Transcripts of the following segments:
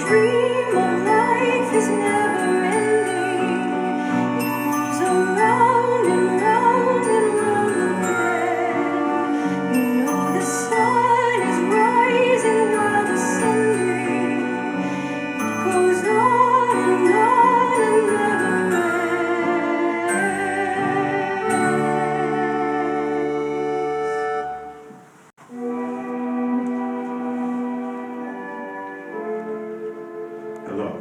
dream of life is never ending. It moves around and round and round again. You know the sun is rising while the setting. It goes on and never Hello.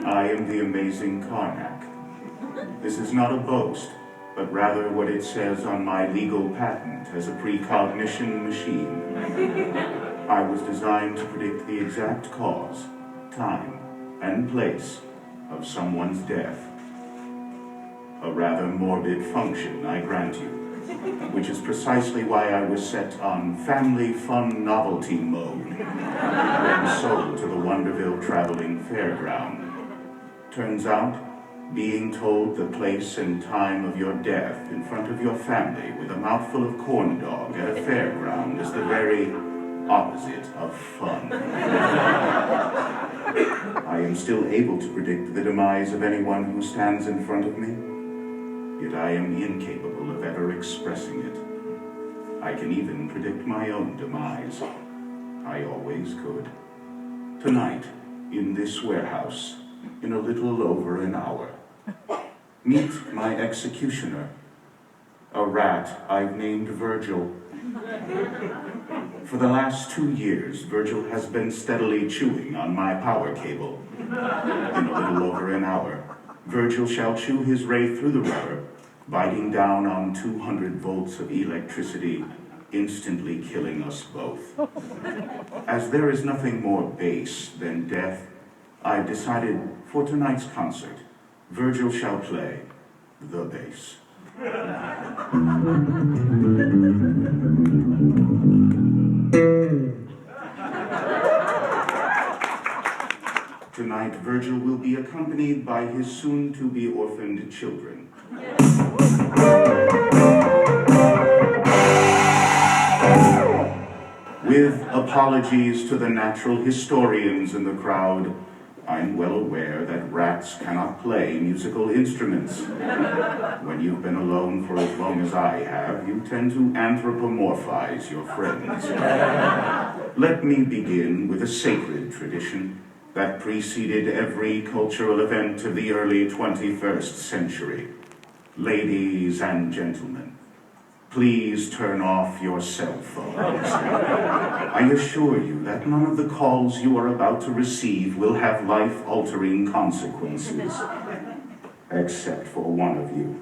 I am the amazing Karnak. This is not a boast, but rather what it says on my legal patent as a precognition machine. I was designed to predict the exact cause, time, and place of someone's death. A rather morbid function, I grant you, which is precisely why I was set on family fun novelty mode when sold to the Wonderville Traveling Fairground. Turns out, being told the place and time of your death in front of your family with a mouthful of corn dog at a fairground is the very opposite of fun. I am still able to predict the demise of anyone who stands in front of me, yet I am incapable of ever expressing it. I can even predict my own demise. I always could. Tonight, in this warehouse, in a little over an hour, meet my executioner, a rat I've named Virgil. For the last 2 years, Virgil has been steadily chewing on my power cable. In a little over an hour, Virgil shall chew his way through the rubber, biting down on 200 volts of electricity, instantly killing us both. As there is nothing more base than death, I've decided for tonight's concert, Virgil shall play the bass. Tonight, Virgil will be accompanied by his soon-to-be orphaned children. With apologies to the natural historians in the crowd, I'm well aware that rats cannot play musical instruments. When you've been alone for as long as I have, you tend to anthropomorphize your friends. Let me begin with a sacred tradition that preceded every cultural event of the early 21st century. Ladies and gentlemen, please turn off your cell phones. I assure you that none of the calls you are about to receive will have life-altering consequences, except for one of you.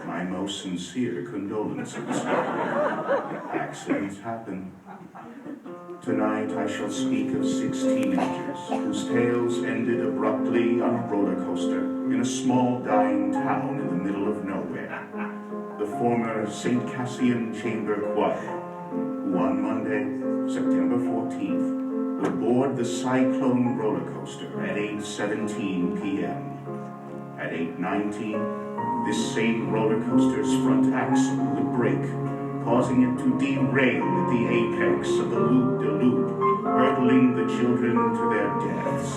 My most sincere condolences. Accidents happen. Tonight I shall speak of 6 teenagers whose tales ended abruptly on a roller coaster in a small dying town in the middle of nowhere. The former St. Cassian Chamber Choir, who on Monday, September 14th, would board the Cyclone roller coaster at 8:17 p.m. At 8:19, this same roller coaster's front axle would break, causing it to derail at the apex of the loop-de-loop, hurtling the children to their deaths.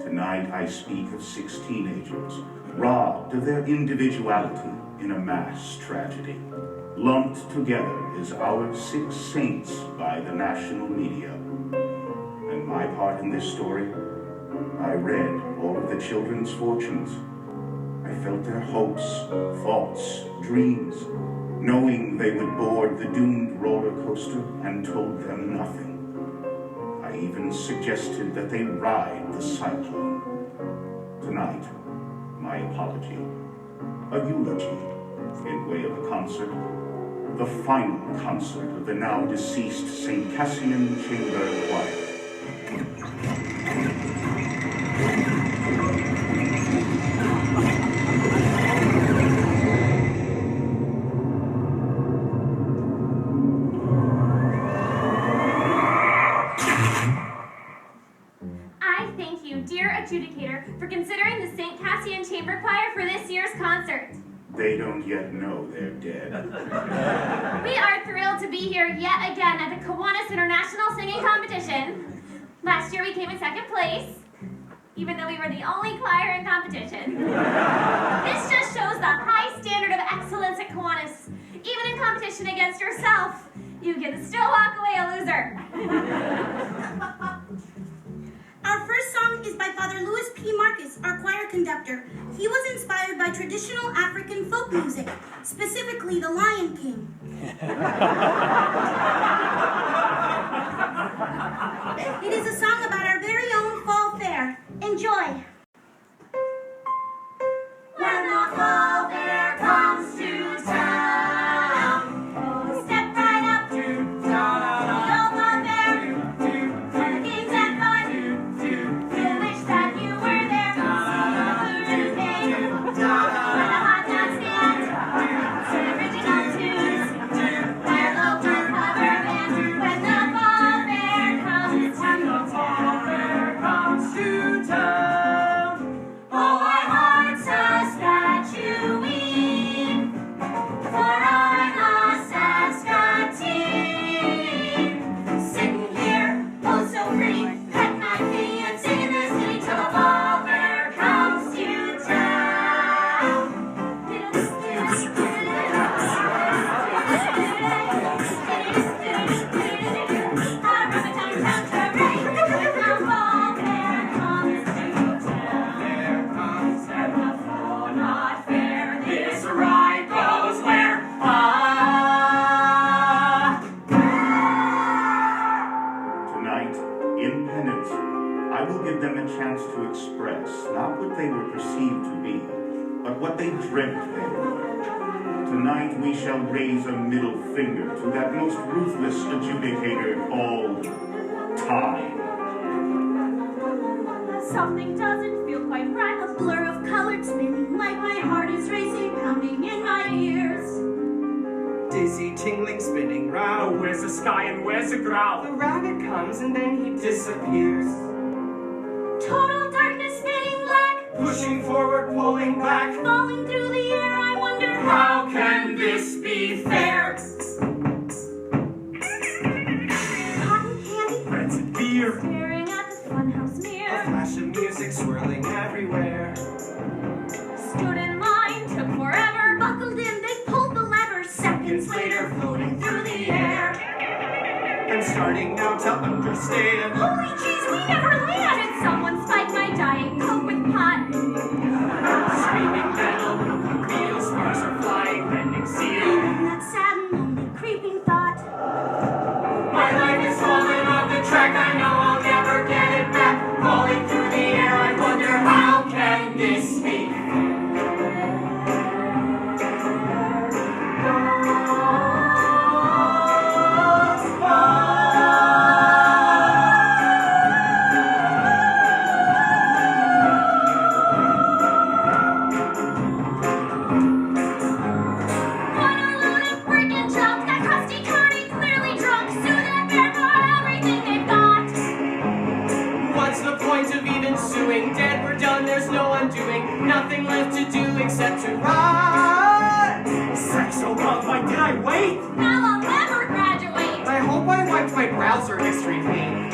Tonight I speak of 6 teenagers, robbed of their individuality in a mass tragedy, lumped together as our 6 saints by the national media. And my part in this story, I read all of the children's fortunes. I felt their hopes, thoughts, dreams, knowing they would board the doomed roller coaster and told them nothing. I even suggested that they ride the Cyclone. Tonight, my apology, a eulogy in way of a concert, the final concert of the now deceased St. Cassian Chamber Choir. Dear adjudicator, for considering the St. Cassian Chamber Choir for this year's concert. They don't yet know they're dead. We are thrilled to be here yet again at the Kiwanis International Singing Competition. Last year we came in second place, even though we were the only choir in competition. This just shows the high standard of excellence at Kiwanis. Even in competition against yourself, you can still walk away a loser. Our first song is by Father Louis P. Marcus, our choir conductor. He was inspired by traditional African folk music, specifically the Lion King. It is a song about our very own fall fair. Enjoy. When the fall fair comes to town, oh, step right up to the old fall fair. For the games and fun, you wish that you were there. See the food and game, for the hot dog stand, to the original tunes, their local cover band. When the fall fair comes to town, oh, our hearts are statuing, for I'm a Saskatoon. Sitting here, oh so pretty, petting my kitty and singing this ditty till the fall fair comes to town. Our rubber-tum sounds hooray, when the fall fair comes to town. And the fall not fair, this ride goes where? Tonight, in penance, I will give them a chance to express not what they were perceived to be, but what they dreamt they were. Tonight we shall raise a middle finger to that most ruthless adjudicator called time. Something doesn't feel quite right. A blur of colored spinning, like my heart is racing, pounding in my ears. Dizzy, tingling, spinning round. Where's the sky and where's the growl? The rabbit comes and then he disappears. Total darkness, spinning black, Pushing forward, pulling back. falling through the air. I wonder How can this be fair? Cotton candy, Rancid beer. staring at the funhouse A mirror. flash of music swirling everywhere. Stood in line, took forever. Buckled in, they pulled the lever. Seconds later, floating through the air. I'm starting now to understand. Holy jeez, we never landed. Someone spiked my Diet Coke with pot. Screaming metal. Beetle sparks are flying. Bending seal. And that sad and lonely creeping thought. My life is falling off the track. I know I'll never get it back. Falling through the air. I wonder how can this be? What a loaded freaking junk! That crusty carny clearly drunk. Soon that bear got everything they've got. What's the point of even suing? Dead, we're done, there's no undoing. Nothing left to do except to run. Sex so long, why did I wait? Now I'll never graduate. I hope I wiped my browser history clean.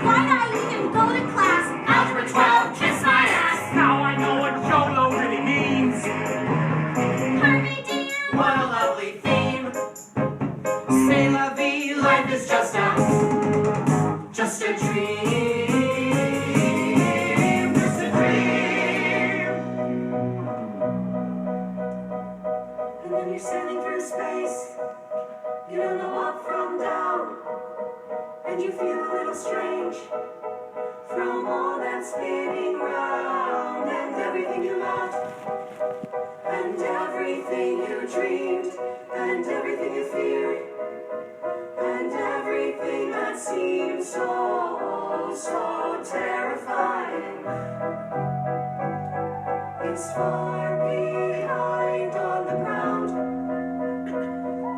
Why'd I even go to class? Algebra 12, kiss my ass. Now I know what YOLO really means. Harvey Dean. What a lovely theme. C'est la vie, life is just a dream. Just a dream. And then you're sailing through space. You don't know up from down. And you feel a little strange from all that spinning round. And everything you loved, and everything you dreamed, and everything you feared, and everything that seemed so terrifying. It's far behind on the ground,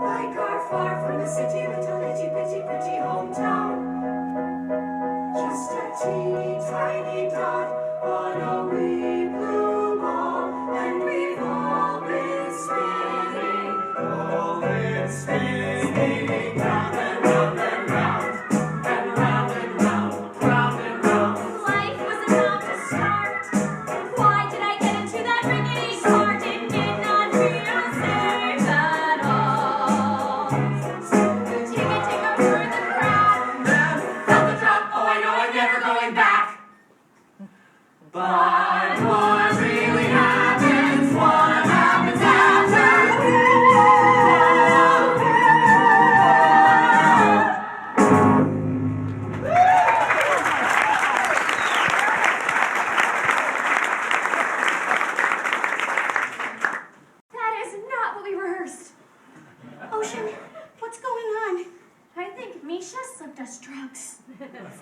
like our far from the city, little itty bitty pretty hometown. Just a teeny tiny dot on a wee blue ball, and we've all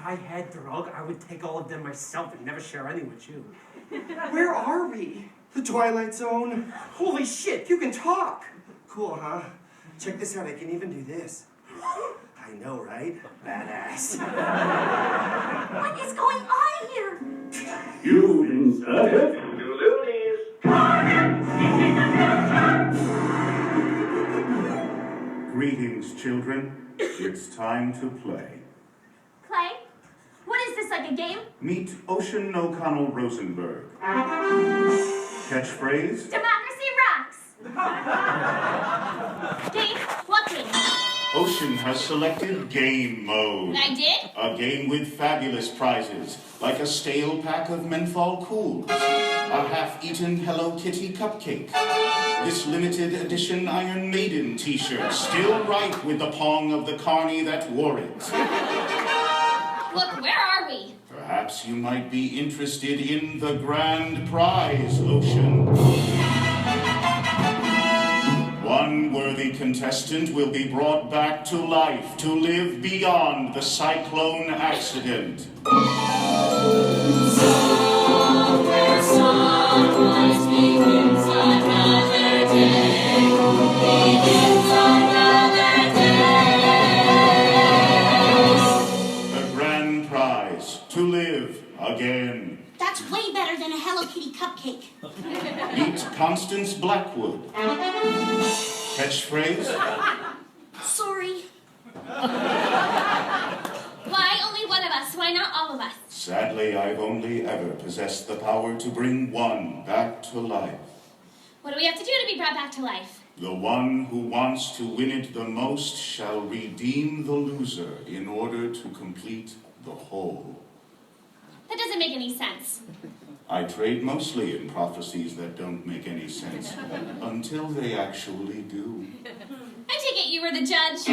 I had drug, I would take all of them myself and never share any with you. Where are we? The Twilight Zone. Holy shit, you can talk! Cool, huh? Check this out, I can even do this. I know, right? Badass. What is going on here? You've inserted two loonies. Greetings, children. It's time to play. Play? What is this, like a game? Meet Ocean O'Connell Rosenberg. Catchphrase? Democracy rocks! Game? What game? Ocean has selected game mode. I did? A game with fabulous prizes, like a stale pack of menthol cools, a half-eaten Hello Kitty cupcake, this limited edition Iron Maiden t-shirt, still ripe with the pong of the carny that wore it. Look, where are we? Perhaps you might be interested in the grand prize, Ocean. One worthy contestant will be brought back to life to live beyond the cyclone accident. Somewhere, someplace begins another day. Begins another day. The grand prize, to live again. That's way better than a Hello Kitty cupcake. Meet Constance Blackwood. Catchphrase? Sorry. Why only one of us? Why not all of us? Sadly, I've only ever possessed the power to bring one back to life. What do we have to do to be brought back to life? The one who wants to win it the most shall redeem the loser in order to complete the whole. That doesn't make any sense. I trade mostly in prophecies that don't make any sense, until they actually do. I take it you were the judge.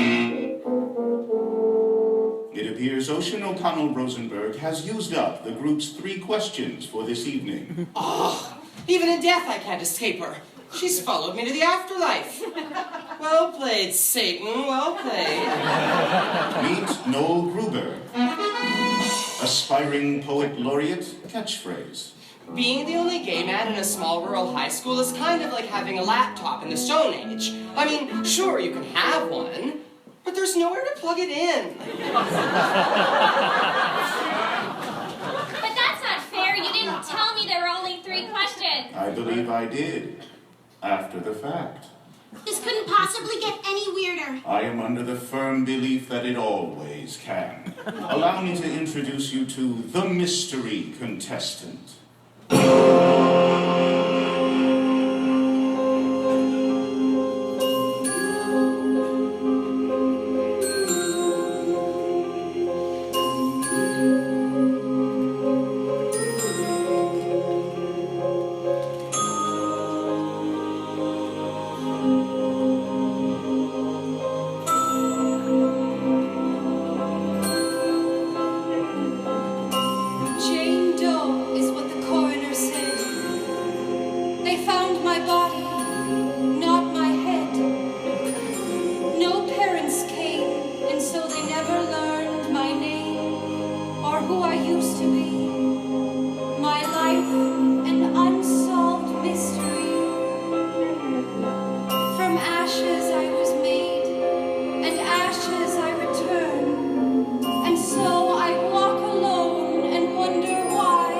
It appears Ocean O'Connell Rosenberg has used up the group's 3 questions for this evening. Even in death, I can't escape her. She's followed me to the afterlife. Well played, Satan. Well played. Meet Noel Gruber, aspiring poet laureate. Catchphrase. Being the only gay man in a small rural high school is kind of like having a laptop in the Stone Age. I mean, sure, you can have one, but there's nowhere to plug it in. But that's not fair. You didn't tell me there were only 3 questions. I believe I did, after the fact. This couldn't possibly get any weirder. I am under the firm belief that it always can. Allow me to introduce you to the mystery contestant. Jane Doe is what the coroner said. They found my body, not my head. No parents came, and so they never learned my name or who I used to be. My life, an unsolved mystery. From ashes I was made, and ashes I return. And so I walk alone and wonder why.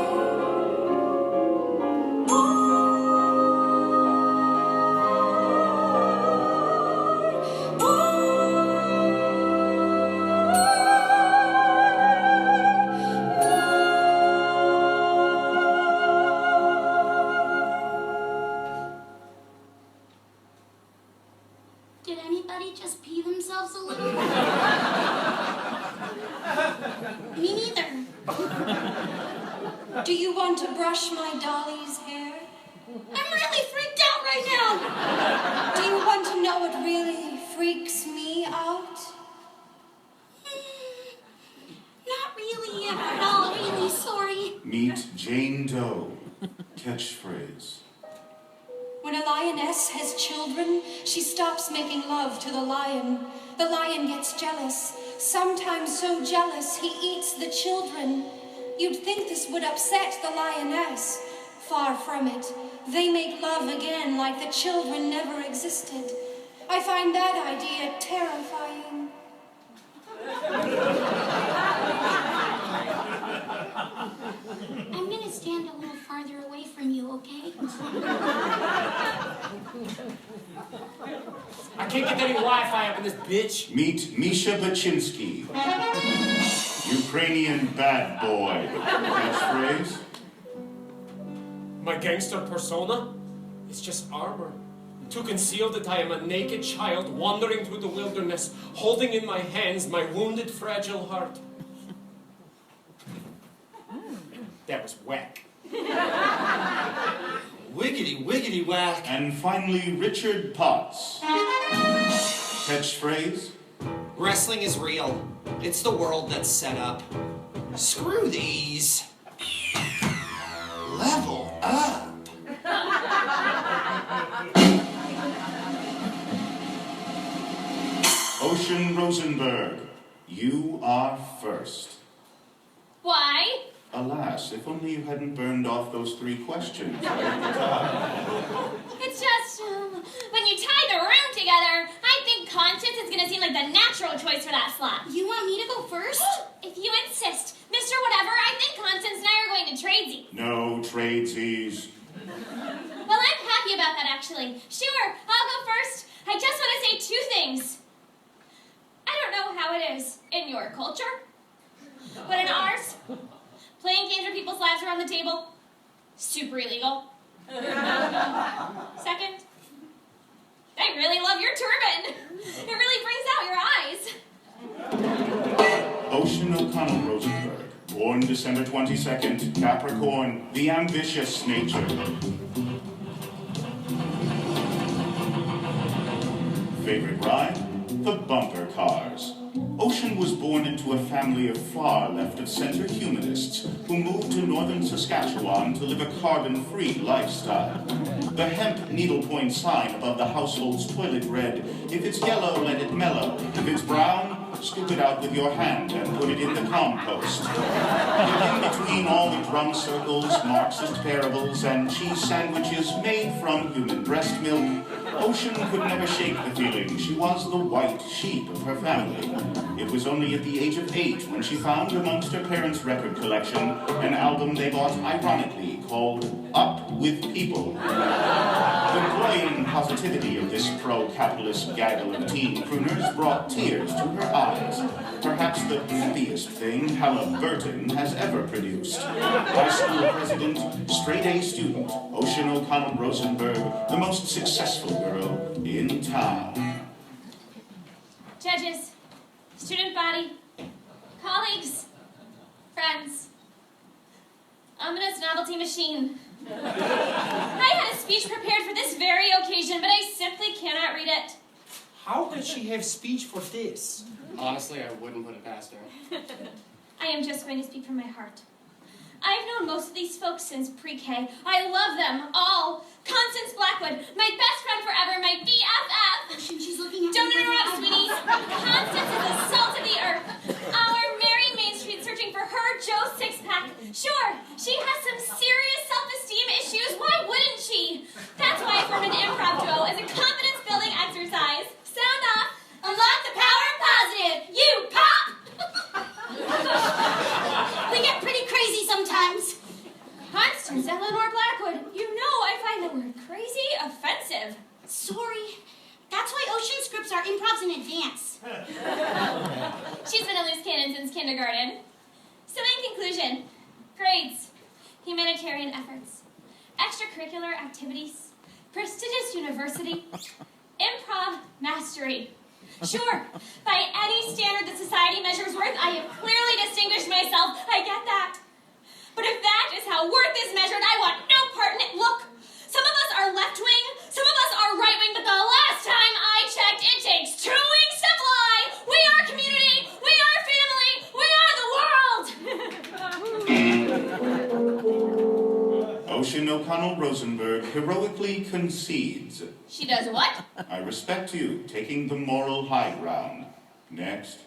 Did anybody just pee themselves a little? Me neither. Do you want to brush my dolly's hair? I'm really freaked out right now. Do you want to know what really freaks me out? Not really at all, really sorry. Meet Jane Doe. Catchphrase. When a lioness has children, she stops making love to the lion. The lion gets jealous. sometimes so jealous he eats the children. You'd think this would upset the lioness. Far from it. They make love again like the children never existed. I find that idea terrifying. I'm gonna stand a little farther away from you, okay? I can't get any Wi-Fi up in this bitch. Meet Misha Baczynski, Ukrainian bad boy. Catchphrase? My gangster persona is just armor to conceal that I am a naked child wandering through the wilderness, holding in my hands my wounded, fragile heart. That was whack. Wiggity, wiggity, whack. And finally, Richard Potts. Catchphrase? Wrestling is real. It's the world that's set up. Screw these. Level up. Ocean Rosenberg, you are first. Why? Alas, if only you hadn't burned off those 3 questions right at the top. It's just, when you tie the room together, I think Constance is gonna seem like the natural choice for that slot. You want me to go first? If you insist, Mr. Whatever, I think Constance and I are going to tradesies. No tradesies. Well, I'm happy about that, actually. Sure, I'll go first. I just want to say 2 things. I don't know how it is in your culture, but in ours, playing games where people's lives are on the table, super illegal. Second, I really love your turban. It really brings out your eyes. Ocean O'Connell Rosenberg, born December 22nd, Capricorn, the ambitious nature. Favorite ride? The bumper cars. Ocean was born into a family of far left-of-center humanists who moved to northern Saskatchewan to live a carbon-free lifestyle. The hemp needlepoint sign above the household's toilet read, "If it's yellow, let it mellow. If it's brown, scoop it out with your hand and put it in the compost." Yet in between all the drum circles, Marxist parables, and cheese sandwiches made from human breast milk, Ocean could never shake the feeling she was the white sheep of her family. It was only at the age of 8 when she found amongst her parents' record collection an album they bought ironically called Up With People. The cloying positivity of this pro-capitalist gaggle of teen crooners brought tears to her eyes. Perhaps the happiest thing Halliburton has ever produced. High school president, straight-A student, Ocean O'Connell Rosenberg, the most successful girl in town. Judges, student body, colleagues, friends, ominous novelty machine. I had a speech prepared for this very occasion, but I simply cannot read it. How does she have speech for this? Honestly, I wouldn't put it past her. I am just going to speak from my heart. I've known most of these folks since pre-K. I love them all. Constance Blackwood, my best friend forever, my BFF. She's looking at Don't me. interrupt, sweeties. Constance is the salt of the earth. Our Mary Main Street searching for her Joe six-pack. Sure, she has some serious self-esteem issues. Why wouldn't she? That's why I formed an improv duo as a confidence-building exercise. Sound off. Unlock the power of positive. You pop. We get pretty crazy sometimes. Constance Eleanor Blackwood, you know I find the word crazy offensive. Sorry. That's why Ocean scripts are improvs in advance. She's been a loose cannon since kindergarten. So in conclusion, grades, humanitarian efforts, extracurricular activities, prestigious university, improv mastery. Sure, by any standard that society measures worth, I have clearly distinguished myself. I get that. But if that is how worth is measured, I want no part in it. Look, some of us are left-wing, some of us are right-wing, but the last time I checked, it takes 2 wings to fly. We are community, we are family, we are the world. Ocean O'Connell Rosenberg heroically concedes. She does what? I respect you taking the moral high ground. Next.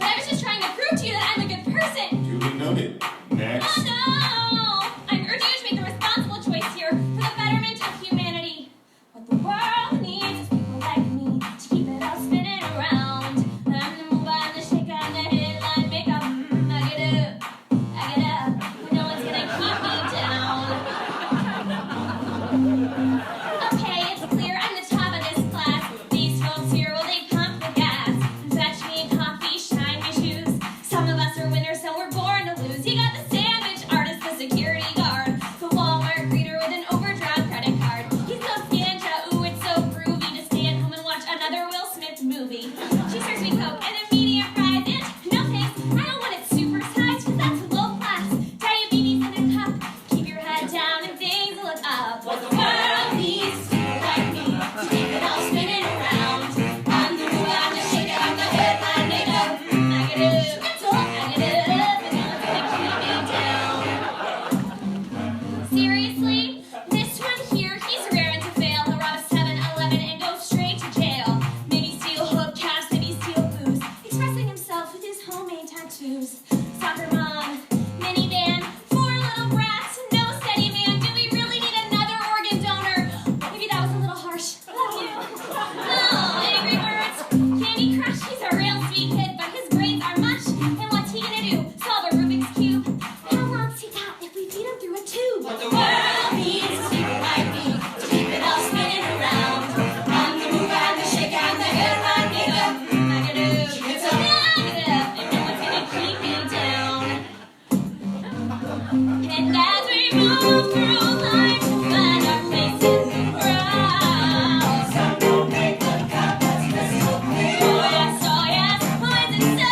But I was just trying to prove to you that I'm a good person. Duly noted. Next. Oh no! I'm urging you to make the responsible choice here for the betterment of humanity. What the world needs is people like me to keep it all spinning around. I'm the move on, the shake on, the headline, make up. I get up. When no one's gonna keep me down. Okay, it's clear I'm the top of this class. These folks here, well, they pump the gas. Fetch me coffee, shine my shoes. Some of us are winners, so we're born to lose. You got the sandwich artist, the security guard, the Walmart greeter with an overdrawn credit card. He's no scanja, ooh, it's so groovy to stay at home and watch another Will Smith movie. She serves me Coke and a medium fries, and no thanks, I don't want it supersized, 'cause that's low class. Diabetes in a cup, keep your head down and things look up. What the world needs is people like me to keep it all spinning around. I'm the move, I'm the shake, I'm the headline, make up. I get up, and no one's gonna keep me down. Seriously? This one here, he's raring to fail. He'll rob a 7-Eleven and go straight to jail. Maybe steal hubcaps, maybe steal booze. Expressing himself with his homemade tattoos. Soccer mom, minivan, 4 little brats, no steady man. Do we really need another organ donor? Maybe that was a little harsh. Love you. Oh, Angry Birds, Candy Crush, he's a real sweet kid, but his grades are mush. And what's he gonna do? Solve a Rubik's Cube? How long's he got if we feed him through a tube? What the world needs is people like me to keep it all spinning around. I'm the move, I'm the shake, I'm the headline, make up. I get up, and no one's gonna keep me down. And as we move through life, we'll find our place in the crowd. Some will make the cut, that's crystal clear. Oh yes, boys and so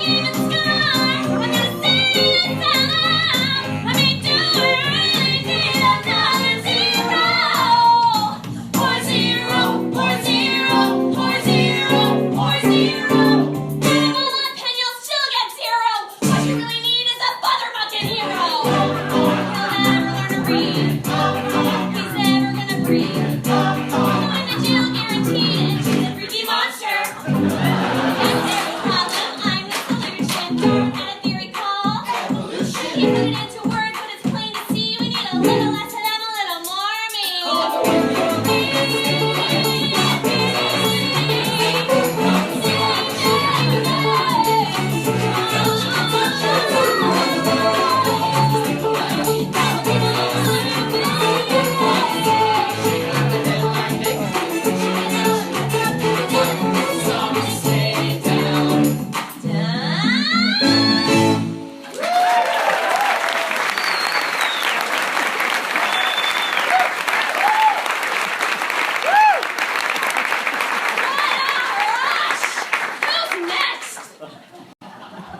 even sky. I'm gonna say this out loud. I may do it, really need another zero. Or zero, or zero, or zero, or zero. Even with a pen, you'll still get zero. What you really need is a butter bucket hero. He'll never learn to read. He's never gonna breathe. Going to jail guaranteed, and she's a freaky monster. That's every problem, I'm the solution. At a theory call. He put it into words, but it's plain to see. We need a little less of them, a little more of me. Who's next?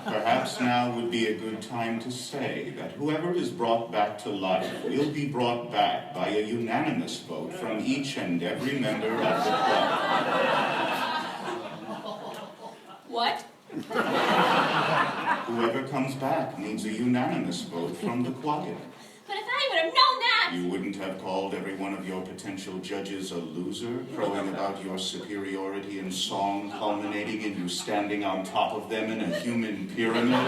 Perhaps now would be a good time to say that whoever is brought back to life will be brought back by a unanimous vote from each and every member of the club. What? Whoever comes back needs a unanimous vote from the choir. But if I would have known that! You wouldn't have called every one of your potential judges a loser, crowing about your superiority in song, culminating in you standing on top of them in a human pyramid?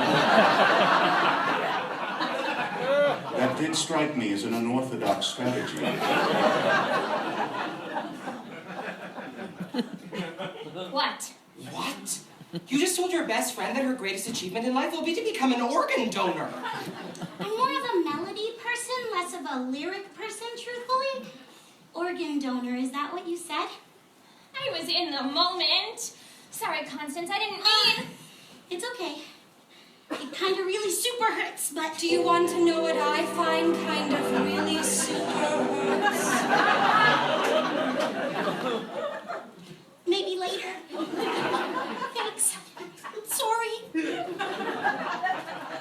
That did strike me as an unorthodox strategy. What? What? You just told your best friend that her greatest achievement in life will be to become an organ donor. I'm more of a melody person, less of a lyric person, truthfully. Organ donor, is that what you said? I was in the moment. Sorry, Constance, I didn't mean... It's okay. It kind of really super hurts, but... Do you want to know what I find kind of really super hurts? Maybe later. Thanks. Sorry.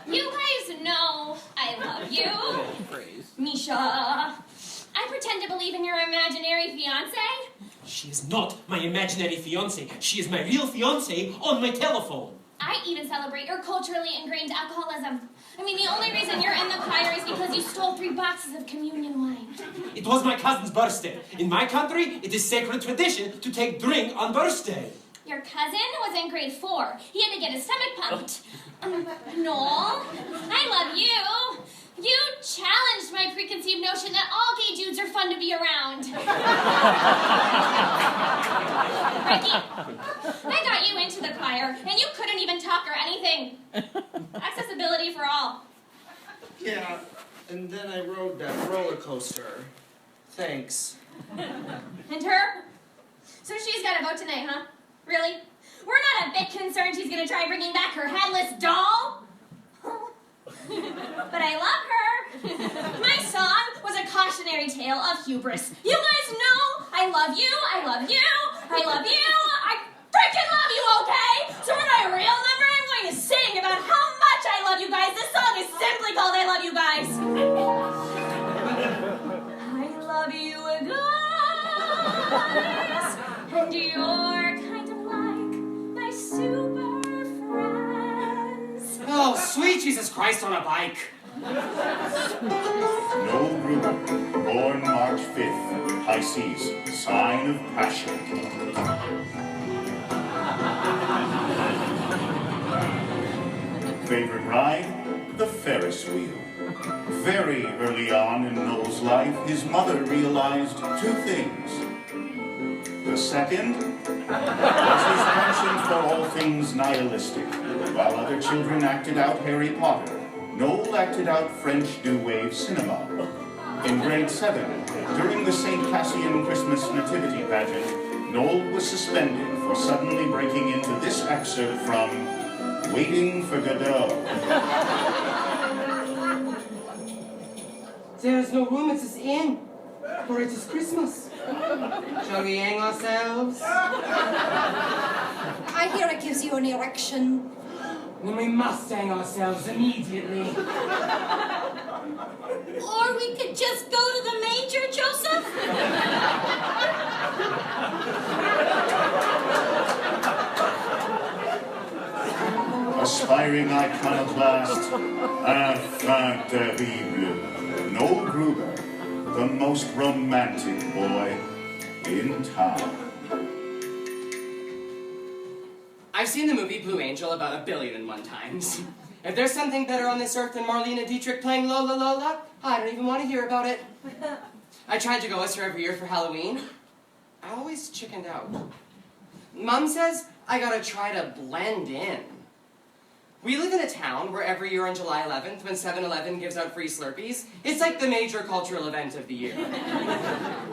You guys know I love you. Misha. I pretend to believe in your imaginary fiancé. She is not my imaginary fiancé. She is my real fiancé on my telephone. I even celebrate your culturally ingrained alcoholism. I mean, the only reason you're in the choir is because you stole 3 boxes of communion wine. It was my cousin's birthday. In my country, it is sacred tradition to take drink on birthday. Your cousin was in grade 4. He had to get his stomach pumped. Noel, I love you. You challenged my preconceived notion that all gay dudes are fun to be around. Ricky, I got you into the choir, and you couldn't even talk or anything. Accessibility for all. Yeah, and then I rode that roller coaster. Thanks. And her? So she's got a vote tonight, huh? Really? We're not a bit concerned she's gonna try bringing back her headless doll? But I love her. My song was a cautionary tale of hubris. You guys know I love you, I love you, I love you, I freaking love you, okay? So for my real number, I'm going to sing about how much I love you guys. This song is simply called I Love You Guys. I love you guys, and you're kind of like my super friends. Oh, sweet Jesus Christ on a bike. Noel Gruber, born March 5th, Pisces, sign of passion. Favorite ride? The Ferris wheel. Very early on in Noel's life, his mother realized two things. The second was his penchant for all things nihilistic. While other children acted out Harry Potter, Noel acted out French New Wave cinema. In grade 7, during the St. Cassian Christmas Nativity pageant, Noel was suspended for suddenly breaking into this excerpt from Waiting for Godot. There is no room at this inn, for it is Christmas. Shall we hang ourselves? I hear it gives you an erection. Then we must hang ourselves immediately. Or we could just go to the manger, Joseph. Aspiring iconoclast, enfant terrible, Noel Gruber, the most romantic boy in town. I've seen the movie Blue Angel about 1,000,000,001 times. If there's something better on this earth than Marlene Dietrich playing Lola Lola, I don't even want to hear about it. I tried to go with her every year for Halloween. I always chickened out. Mom says I gotta try to blend in. We live in a town where every year on July 11th, when 7-Eleven gives out free Slurpees, it's like the major cultural event of the year.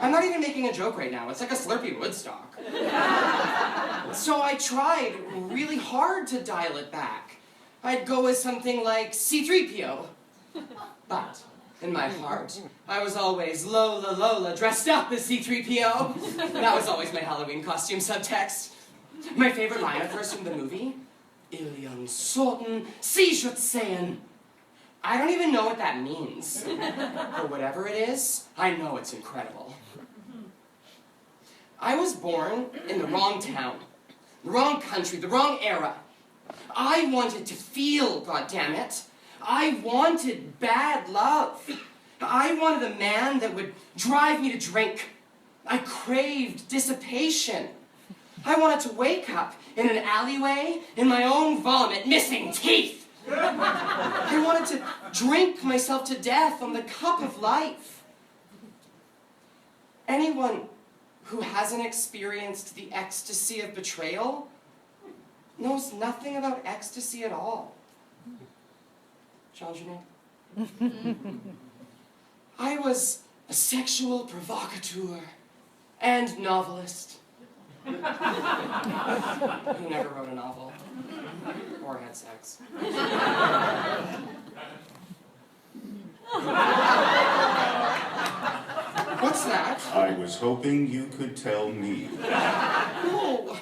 I'm not even making a joke right now. It's like a Slurpee Woodstock. So I tried really hard to dial it back. I'd go with something like C-3PO. But in my heart, I was always Lola Lola dressed up as C-3PO. That was always my Halloween costume subtext. My favorite line of hers from the movie? Ilion Sorten Sijutsean. I don't even know what that means. But whatever it is, I know it's incredible. I was born in the wrong town, the wrong country, the wrong era. I wanted to feel, goddammit. I wanted bad love. I wanted a man that would drive me to drink. I craved dissipation. I wanted to wake up in an alleyway in my own vomit, missing teeth. I wanted to drink myself to death on the cup of life. Anyone who hasn't experienced the ecstasy of betrayal knows nothing about ecstasy at all. Jean Genet? I was a sexual provocateur and novelist. Who never wrote a novel or had sex. What's that? I was hoping you could tell me. No.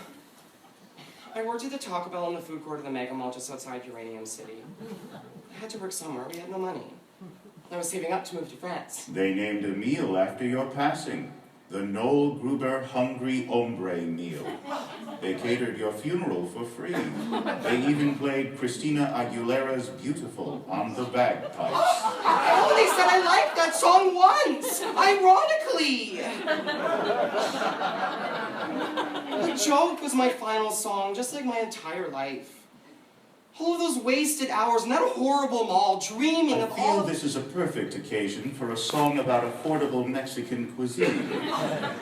I worked at the Taco Bell in the food court of the Mega Mall just outside Uranium City. I had to work somewhere. We had no money. I was saving up to move to France. They named a meal after your passing. The Noel Gruber Hungry Hombre meal. They catered your funeral for free. They even played Christina Aguilera's Beautiful on the bagpipes. I only said I liked that song once, ironically. But joke was my final song, just like my entire life. All of those wasted hours in that horrible mall, dreaming I of feel all this is a perfect occasion for a song about affordable Mexican cuisine.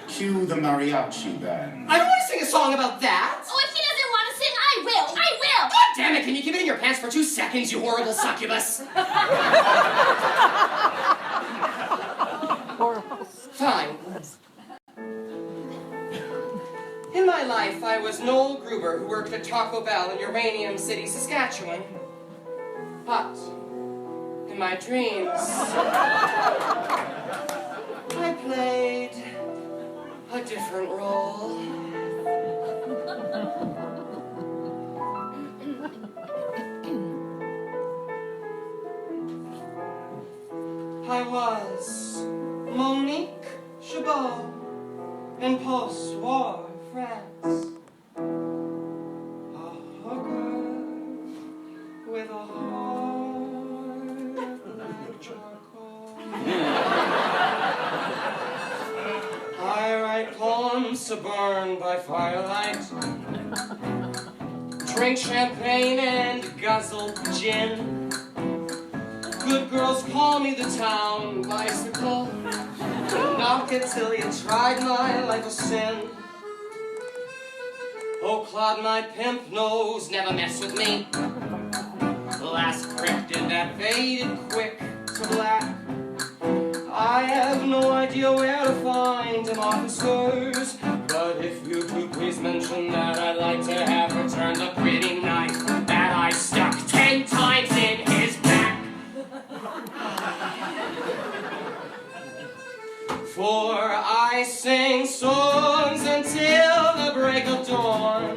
Cue the mariachi band. I don't want to sing a song about that! Oh, if he doesn't want to sing, I will! I will! God damn it, can you keep it in your pants for 2 seconds, you horrible succubus? Fine. In my life, I was Noel Gruber, who worked at Taco Bell in Uranium City, Saskatchewan. But, in my dreams, I played a different role. I was Monique Chabot in post-war France. A hooker with a heart like charcoal. I write poems to burn by firelight, drink champagne and guzzle gin. Good girls call me the town bicycle. Knock it till you tried my life a sin. Oh, Claude, my pimp knows never mess with me. The last prick did that faded quick to black. I have no idea where to find him, officers. But if you could please mention that, I'd like to have returned the pretty knife that I stuck 10 times in his back. For I sing songs until the break of dawn.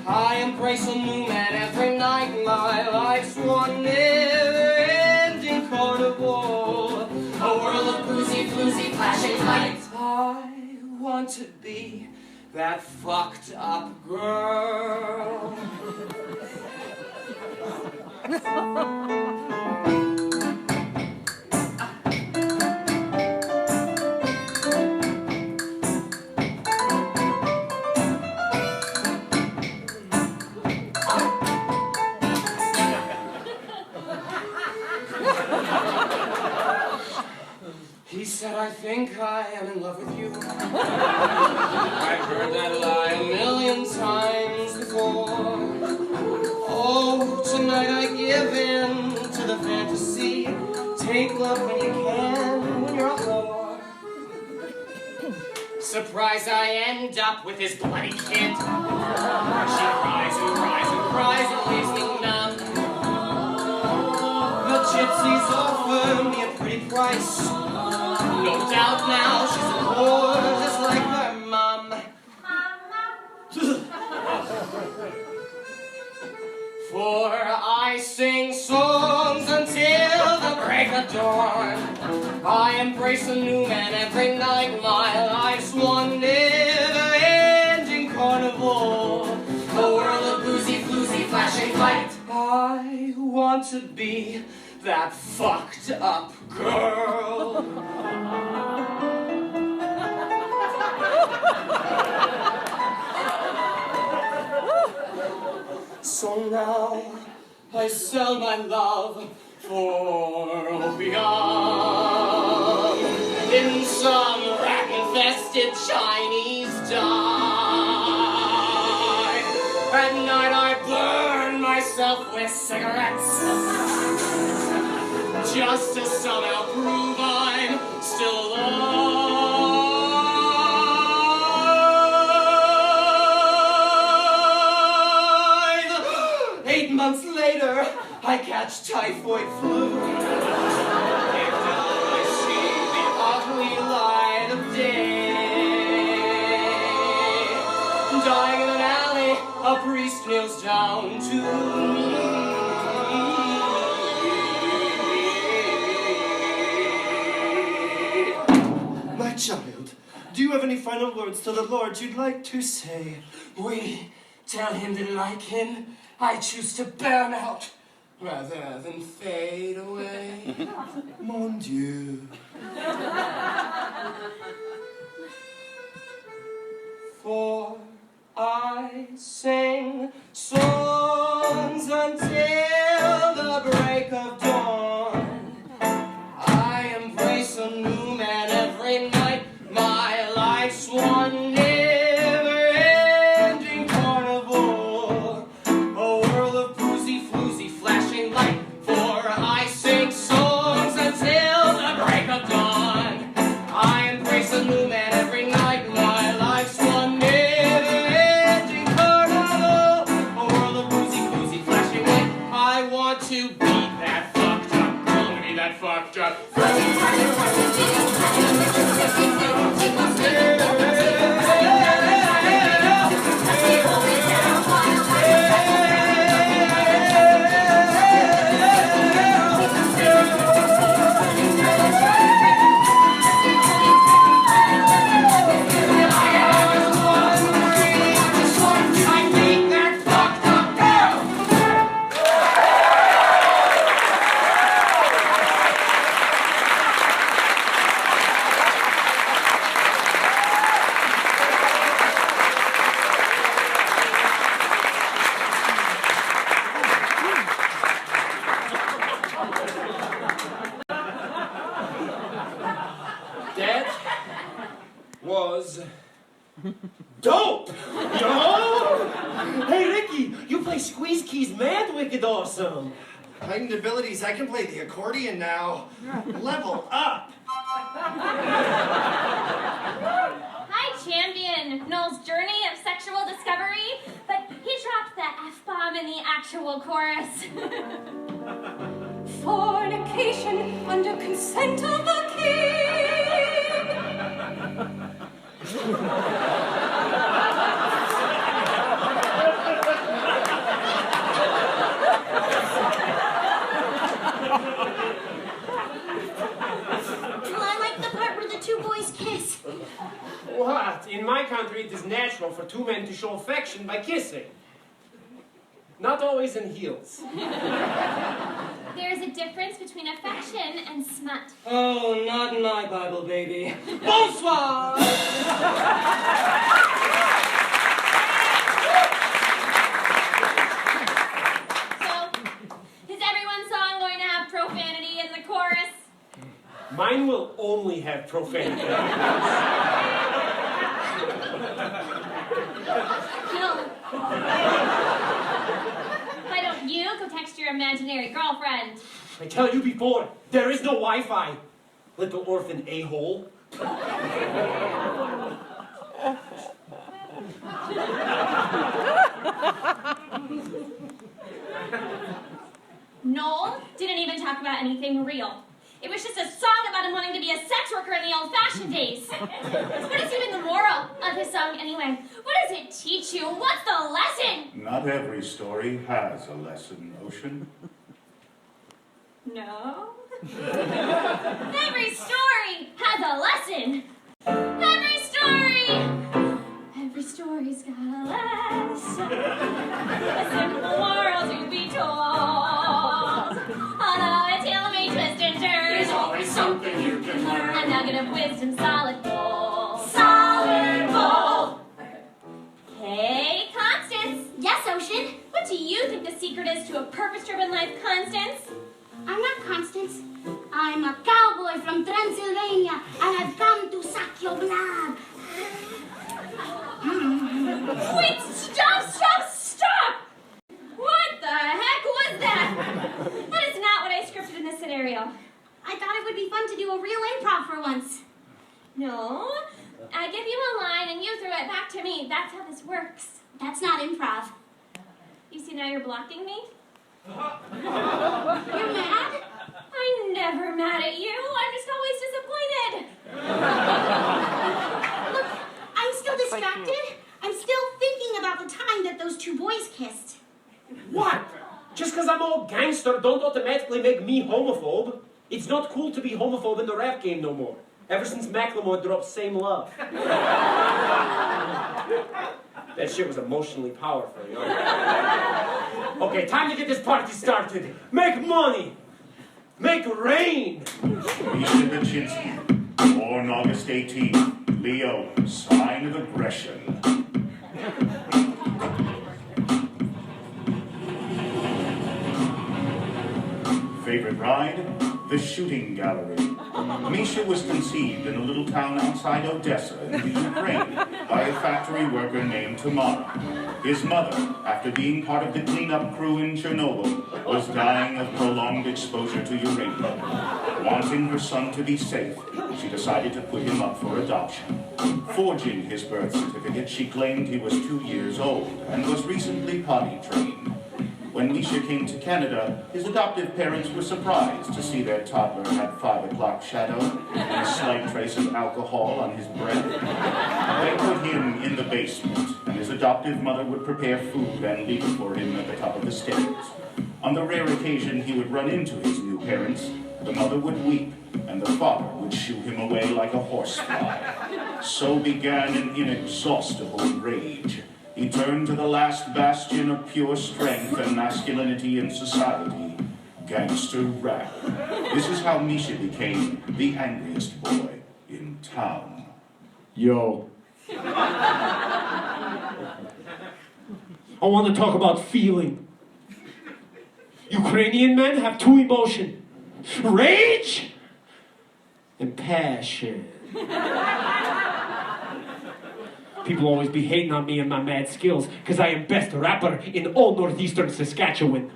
I embrace a new man every night. My life's one never-ending carnival. A world of boozy, floozy, flashing lights. I want to be that fucked up girl. He said, I think I am in love with you. I've heard that lie a million times before. Oh, tonight I give in to the fantasy. Take love when you can, when you're a whore. Surprise, I end up with his bloody kid. She cries and cries and cries and leaves me numb. The gypsies offer me a pretty price. No doubt now she's a whore, just like her mom. For I sing songs until the break of dawn. I embrace a new man every night. My life's one never-ending carnival. A world of boozy, floozy, flashing light. I want to be that fucked up girl. So now I sell my love for opium in some rat-infested Chinese dye. At night I burn myself with cigarettes just to somehow prove I'm still alive. 8 months later, I catch typhoid flu. If I see the ugly light of day, dying in an alley, a priest kneels down to me. My child, do you have any final words to the Lord you'd like to say? We tell him that like him, I choose to burn out rather than fade away. Mon Dieu. For I sing songs until the break of dawn. I embrace a new man every night. My life's one never-ending carnival, a world of boozy, floozy, flashing light. For I sing songs until the break of dawn. I embrace a new man every night. My life's one never-ending carnival, a world of boozy, floozy, flashing light. I want to be that fucked up girl, to be that fucked up. That was dope, yo! Hey, Ricky, you play Squeeze Keys mad wicked awesome. Heightened abilities, I can play the accordion now. Level up. Hi, champion. Noel's journey of sexual discovery, but he dropped the F-bomb in the actual chorus. Fornication under consent of the king. Well, I like the part where the two boys kiss. What? In my country, it is natural for two men to show affection by kissing. Not always in heels. There is a difference between affection and smut. Oh, not in my Bible, baby. Bonsoir! So, is everyone's song going to have profanity in the chorus? Mine will only have profanity. No. Why don't you go text your imaginary girlfriend? I tell you before, there is no Wi-Fi. Little orphan a-hole. Noel didn't even talk about anything real. It was just a song about him wanting to be a sex worker in the old-fashioned days. What is even the moral of his song anyway? What does it teach you? What's the lesson? Not every story has a lesson, Ocean. No. Every story has a lesson. Every story's got a lesson. A simple moral to be told. Although a tale may twist and turn, There's always something you can learn. a nugget of wisdom, solid gold. Solid gold. Hey, Constance. Yes, Ocean? What do you think the secret is to a purpose-driven life, Constance? I'm not Constance. I'm a cowboy from Transylvania, and I've come to suck your blood. Wait, stop! What the heck was that? That is not what I scripted in this scenario. I thought it would be fun to do a real improv for once. No, I give you a line and you throw it back to me. That's how this works. That's not improv. You see, now you're blocking me? You're mad? I'm never mad at you. I'm just always disappointed. Look, I'm still distracted. I'm still thinking about the time that those two boys kissed. What? Just because I'm all gangster don't automatically make me homophobe. It's not cool to be homophobe in the rap game no more. Ever since Macklemore dropped Same Love. That shit was emotionally powerful, you know? Okay, time to get this party started. Make money! Make rain! Misha Baczynski, born August 18th, Leo, sign of aggression. Favorite ride? The shooting gallery. Misha was conceived in a little town outside Odessa in the Ukraine by a factory worker named Tamara. His mother, after being part of the cleanup crew in Chernobyl, was dying of prolonged exposure to uranium. Wanting her son to be safe, she decided to put him up for adoption. Forging his birth certificate, she claimed he was 2 years old and was recently potty trained. When Misha came to Canada, his adoptive parents were surprised to see their toddler had 5 o'clock shadow and a slight trace of alcohol on his breath. They put him in the basement, and his adoptive mother would prepare food and leave it for him at the top of the stairs. On the rare occasion he would run into his new parents, the mother would weep, and the father would shoo him away like a horsefly. So began an inexhaustible rage. He turned to the last bastion of pure strength and masculinity in society, gangster rap. This is how Misha became the angriest boy in town. Yo. I want to talk about feeling. Ukrainian men have 2 emotions. Rage and passion. People always be hating on me and my mad skills because I am best rapper in all northeastern Saskatchewan.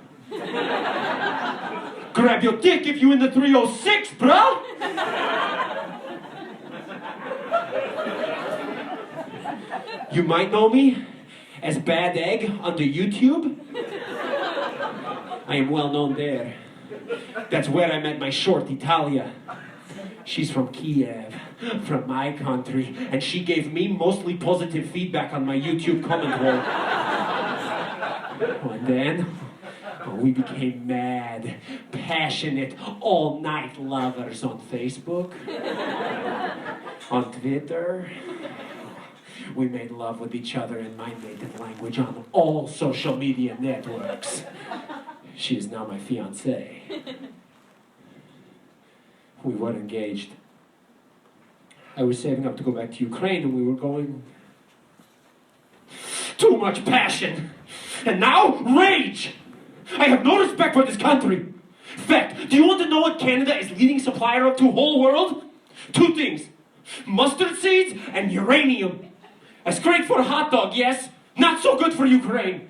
Grab your dick if you in the 306, bro! You might know me as Bad Egg on the YouTube. I am well known there. That's where I met my short, Italia. She's from Kiev, from my country, and she gave me mostly positive feedback on my YouTube comment hole. And then, we became mad, passionate, all-night lovers on Facebook, on Twitter. We made love with each other in my native language on all social media networks. She is now my fiancée. We were engaged. I was saving up to go back to Ukraine and we were going... Too much passion! And now, rage! I have no respect for this country! In fact, do you want to know what Canada is leading supplier of to whole world? 2 things. Mustard seeds and uranium. That's great for a hot dog, yes? Not so good for Ukraine.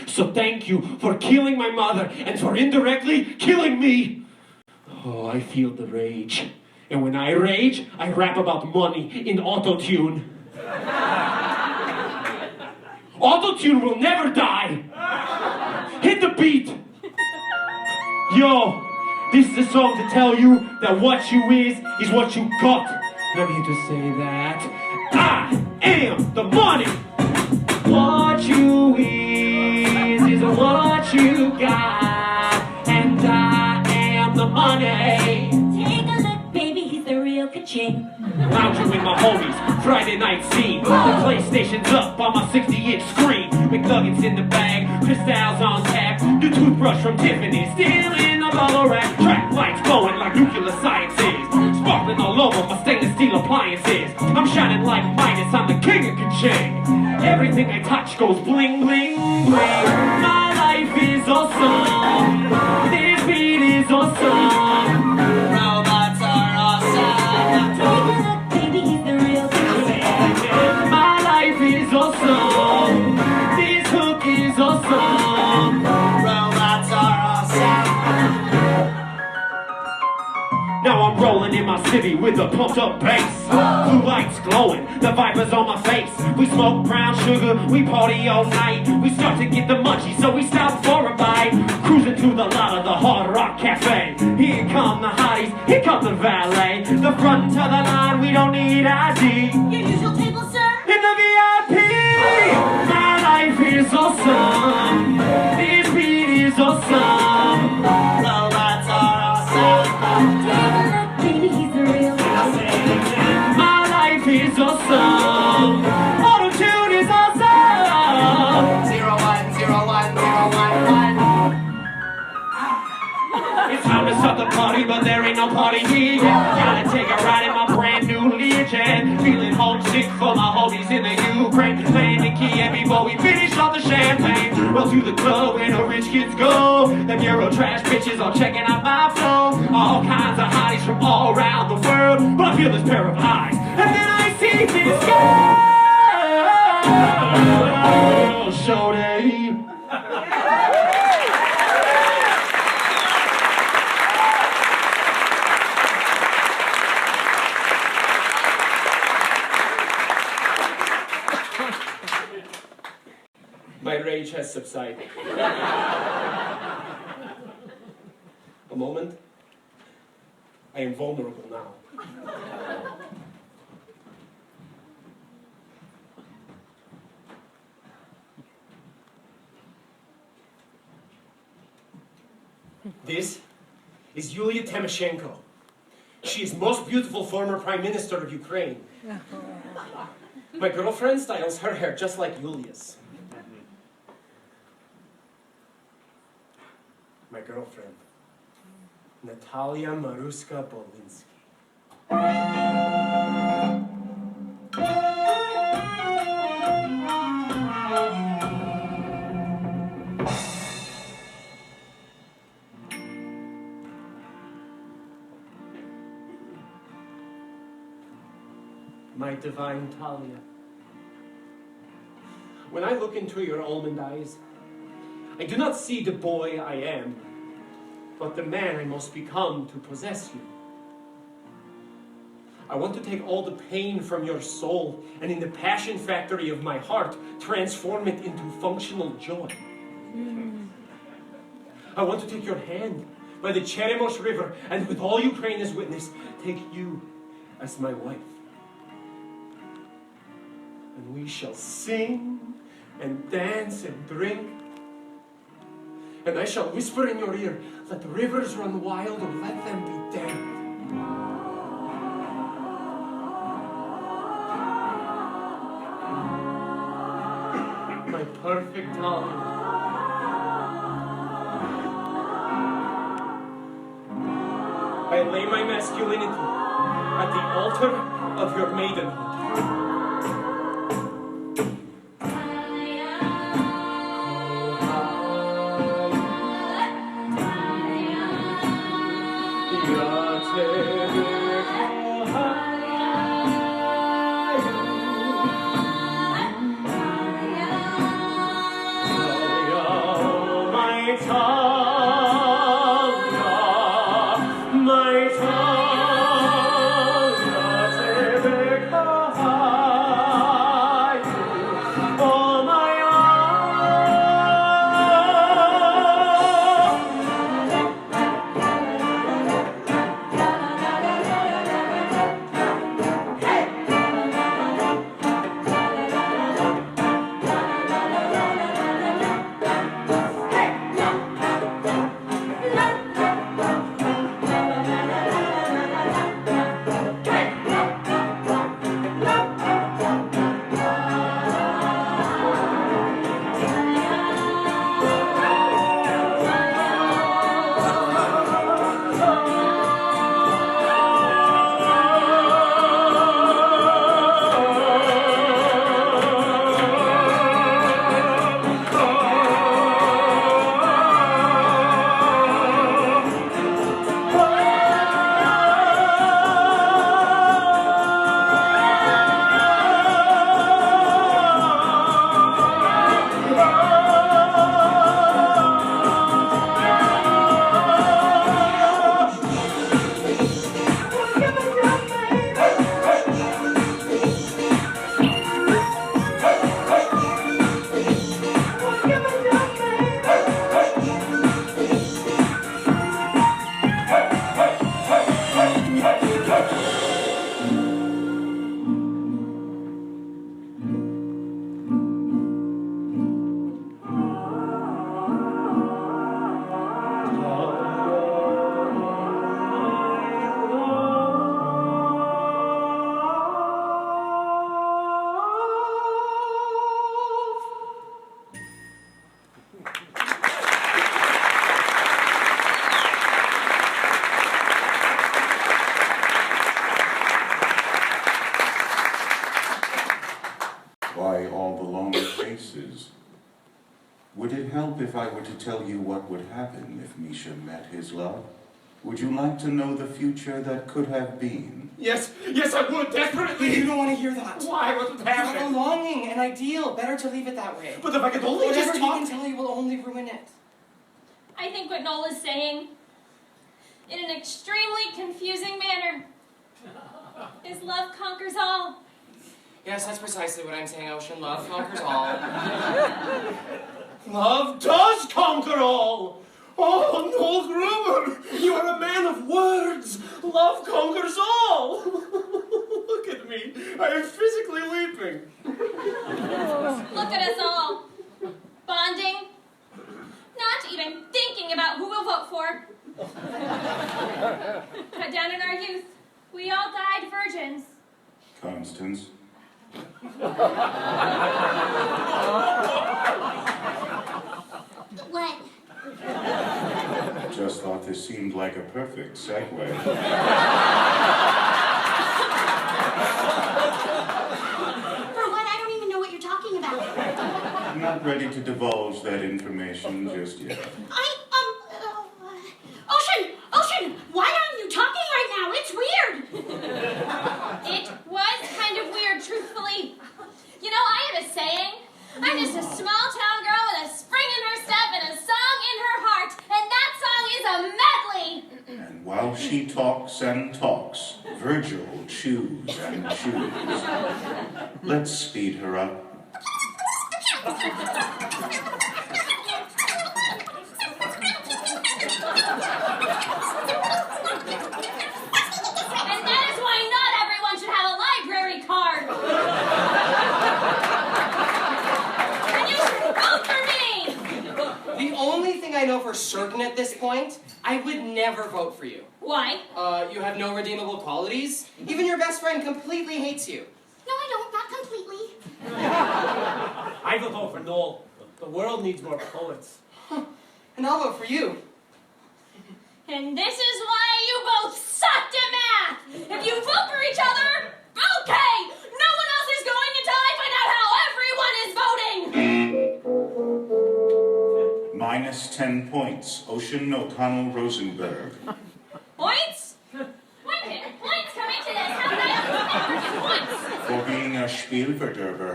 So thank you for killing my mother and for indirectly killing me. Oh, I feel the rage. And when I rage, I rap about money in auto-tune. Auto-tune will never die. Hit the beat. Yo, this is a song to tell you that what you is what you got. And I'm here to say that I am the money. What you is what you got. And I am the money. Take a look, baby, he's the real ka-ching. Lounging with my homies, Friday night scene. The PlayStation's up on my 60-inch screen. McNuggets in the bag, Cristals on tap. New toothbrush from Tiffany, still in a bottle rack. Track lights glowing like nuclear sciences. Sparkling all over my stainless steel appliances. I'm shining like Midas, I'm the king of ka-ching. Everything I touch goes bling, bling, bling. My life is awesome. This beat is awesome. Robots are awesome. Take a look, baby, he's the real ka-ching. My life is awesome. This hook is awesome. Robots are awesome. Now I'm rolling in my city with a pumped up bass. Blue lights glowing, the vipers on my face. We smoke brown sugar, we party all night. We start to get the munchies, so we stop for a bite. Cruising to the lot of the Hard Rock Cafe. Here come the hotties, here come the valet. The front to the line, we don't need ID. Your usual table, sir? In the VIP, my life is awesome. This beat is awesome. Robots are awesome. Take a look, baby, he's the real ka-ching. My life is awesome. Auto-tune is awesome. 010101. It's time to start the party, but there ain't no party here yet. Gotta take a ride in my brand new Learjet. Feeling homesick for my homies in the Ukraine. Playing the Kiev before we finish off the champagne. Well, to the club where the rich kids go. Them Euro trash bitches all checking out my flow. All kinds of hotties from all around the world. But I feel this pair of eyes, and then I see this girl. Shorty. My rage has subsided. A moment. I am vulnerable now. This is Yulia Tymoshenko. She is most beautiful former Prime Minister of Ukraine. My girlfriend styles her hair just like Yulia's. My girlfriend, Natalia Maruska Bolinsky. My divine Talia. When I look into your almond eyes, I do not see the boy I am, but the man I must become to possess you. I want to take all the pain from your soul and in the passion factory of my heart, transform it into functional joy. I want to take your hand by the Cheremos River and with all Ukraine as witness, take you as my wife. And we shall sing and dance and drink. And I shall whisper in your ear, let the rivers run wild or let them be damned. My perfect Talia. I lay my masculinity at the altar of your maidenhood. Would it help if I were to tell you what would happen if Misha met his love? Would you like to know the future that could have been? Yes, I would, desperately. You don't want to hear that. Why? What would You have a happen? longing, an ideal. Better to leave it that way. But if I could only Whatever just he talk... can tell you will only ruin it. I think what Noel is saying, in an extremely confusing manner, is love conquers all. Yes, that's precisely what I'm saying, Ocean. Love conquers all. Love does conquer all! Oh, Noel Gruber, you are a man of words! Love conquers all! Look at me, I am physically weeping. Look at us all. Bonding. Not even thinking about who we'll vote for. Cut down in our youth, we all died virgins. Constance? What? Just thought this seemed like a perfect segue. For what? I don't even know what you're talking about. I'm not ready to divulge that information just yet. Ocean, why aren't you talking right now? It's weird. It was kind of weird, truthfully. You know, I have a saying. I'm just a small town girl with a spring in her step and a song in her heart, and that song is a medley. And while she talks and talks, Virgil chews and chews. Let's speed her up. And that is why not everyone should have a library card. And you should vote for me. The only thing I know for certain at this point, I would never vote for you. Why? You have no redeemable qualities. Even your best friend completely hates you. No, I don't. Not completely. I will vote for Noel. The world needs more poets. And I'll vote for you. And this is why you both sucked at math. If you vote for each other, okay. No one else is going to die. Find out how everyone is voting. Minus 10 points. Ocean O'Connell Rosenberg. Points? When did points come into this? How did I get points? For being a Spielverderber.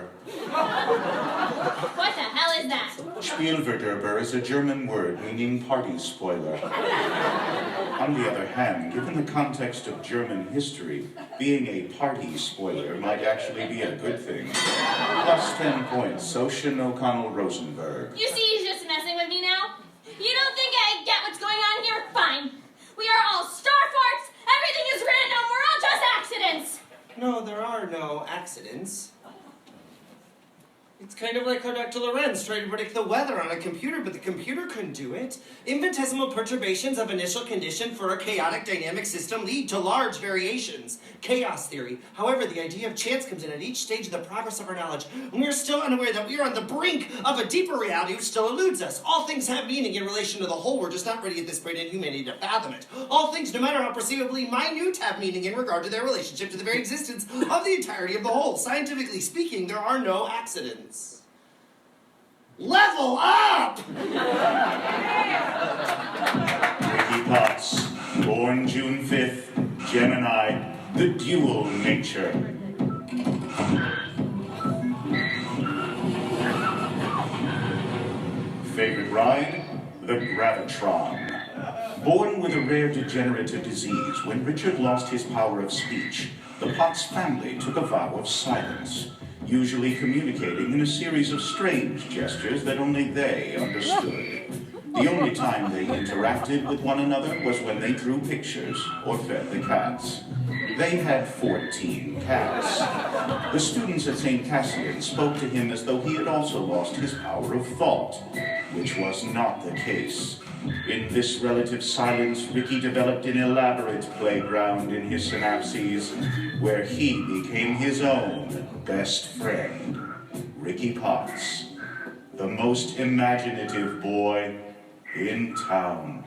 What the hell is that? Spielverderber is a German word meaning party spoiler. On the other hand, given the context of German history, being a party spoiler might actually be a good thing. Plus 10 points. Ocean O'Connell Rosenberg. You see, he's just messing with me now. You don't think I get what's going on here? Fine. We are all star farts. Everything is random. We're all just accidents. No, there are no accidents. It's kind of like how Dr. Lorenz tried to predict the weather on a computer, but the computer couldn't do it. Infinitesimal perturbations of initial condition for a chaotic dynamic system lead to large variations. Chaos theory. However, the idea of chance comes in at each stage of the progress of our knowledge, and we are still unaware that we are on the brink of a deeper reality which still eludes us. All things have meaning in relation to the whole. We're just not ready at this point in humanity to fathom it. All things, no matter how perceivably minute, have meaning in regard to their relationship to the very existence of the entirety of the whole. Scientifically speaking, there are no accidents. Level up! Ricky Potts, born June 5th, Gemini, the dual nature. Favorite ride? The Gravitron. Born with a rare degenerative disease, when Richard lost his power of speech, the Potts family took a vow of silence, usually communicating in a series of strange gestures that only they understood. The only time they interacted with one another was when they drew pictures or fed the cats. They had 14 cats. The students at St. Cassian spoke to him as though he had also lost his power of thought, which was not the case. In this relative silence, Ricky developed an elaborate playground in his synapses, where he became his own best friend, Ricky Potts, the most imaginative boy in town.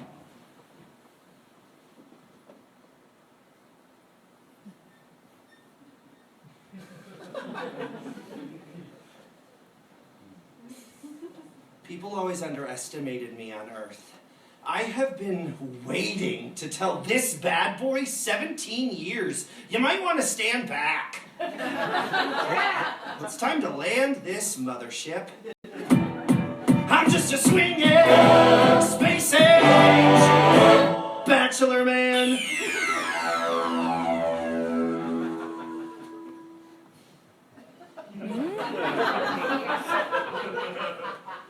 People always underestimated me on Earth. I have been waiting to tell this bad boy 17 years. You might want to stand back. It's time to land this mothership. I'm just a swinging space age bachelor man.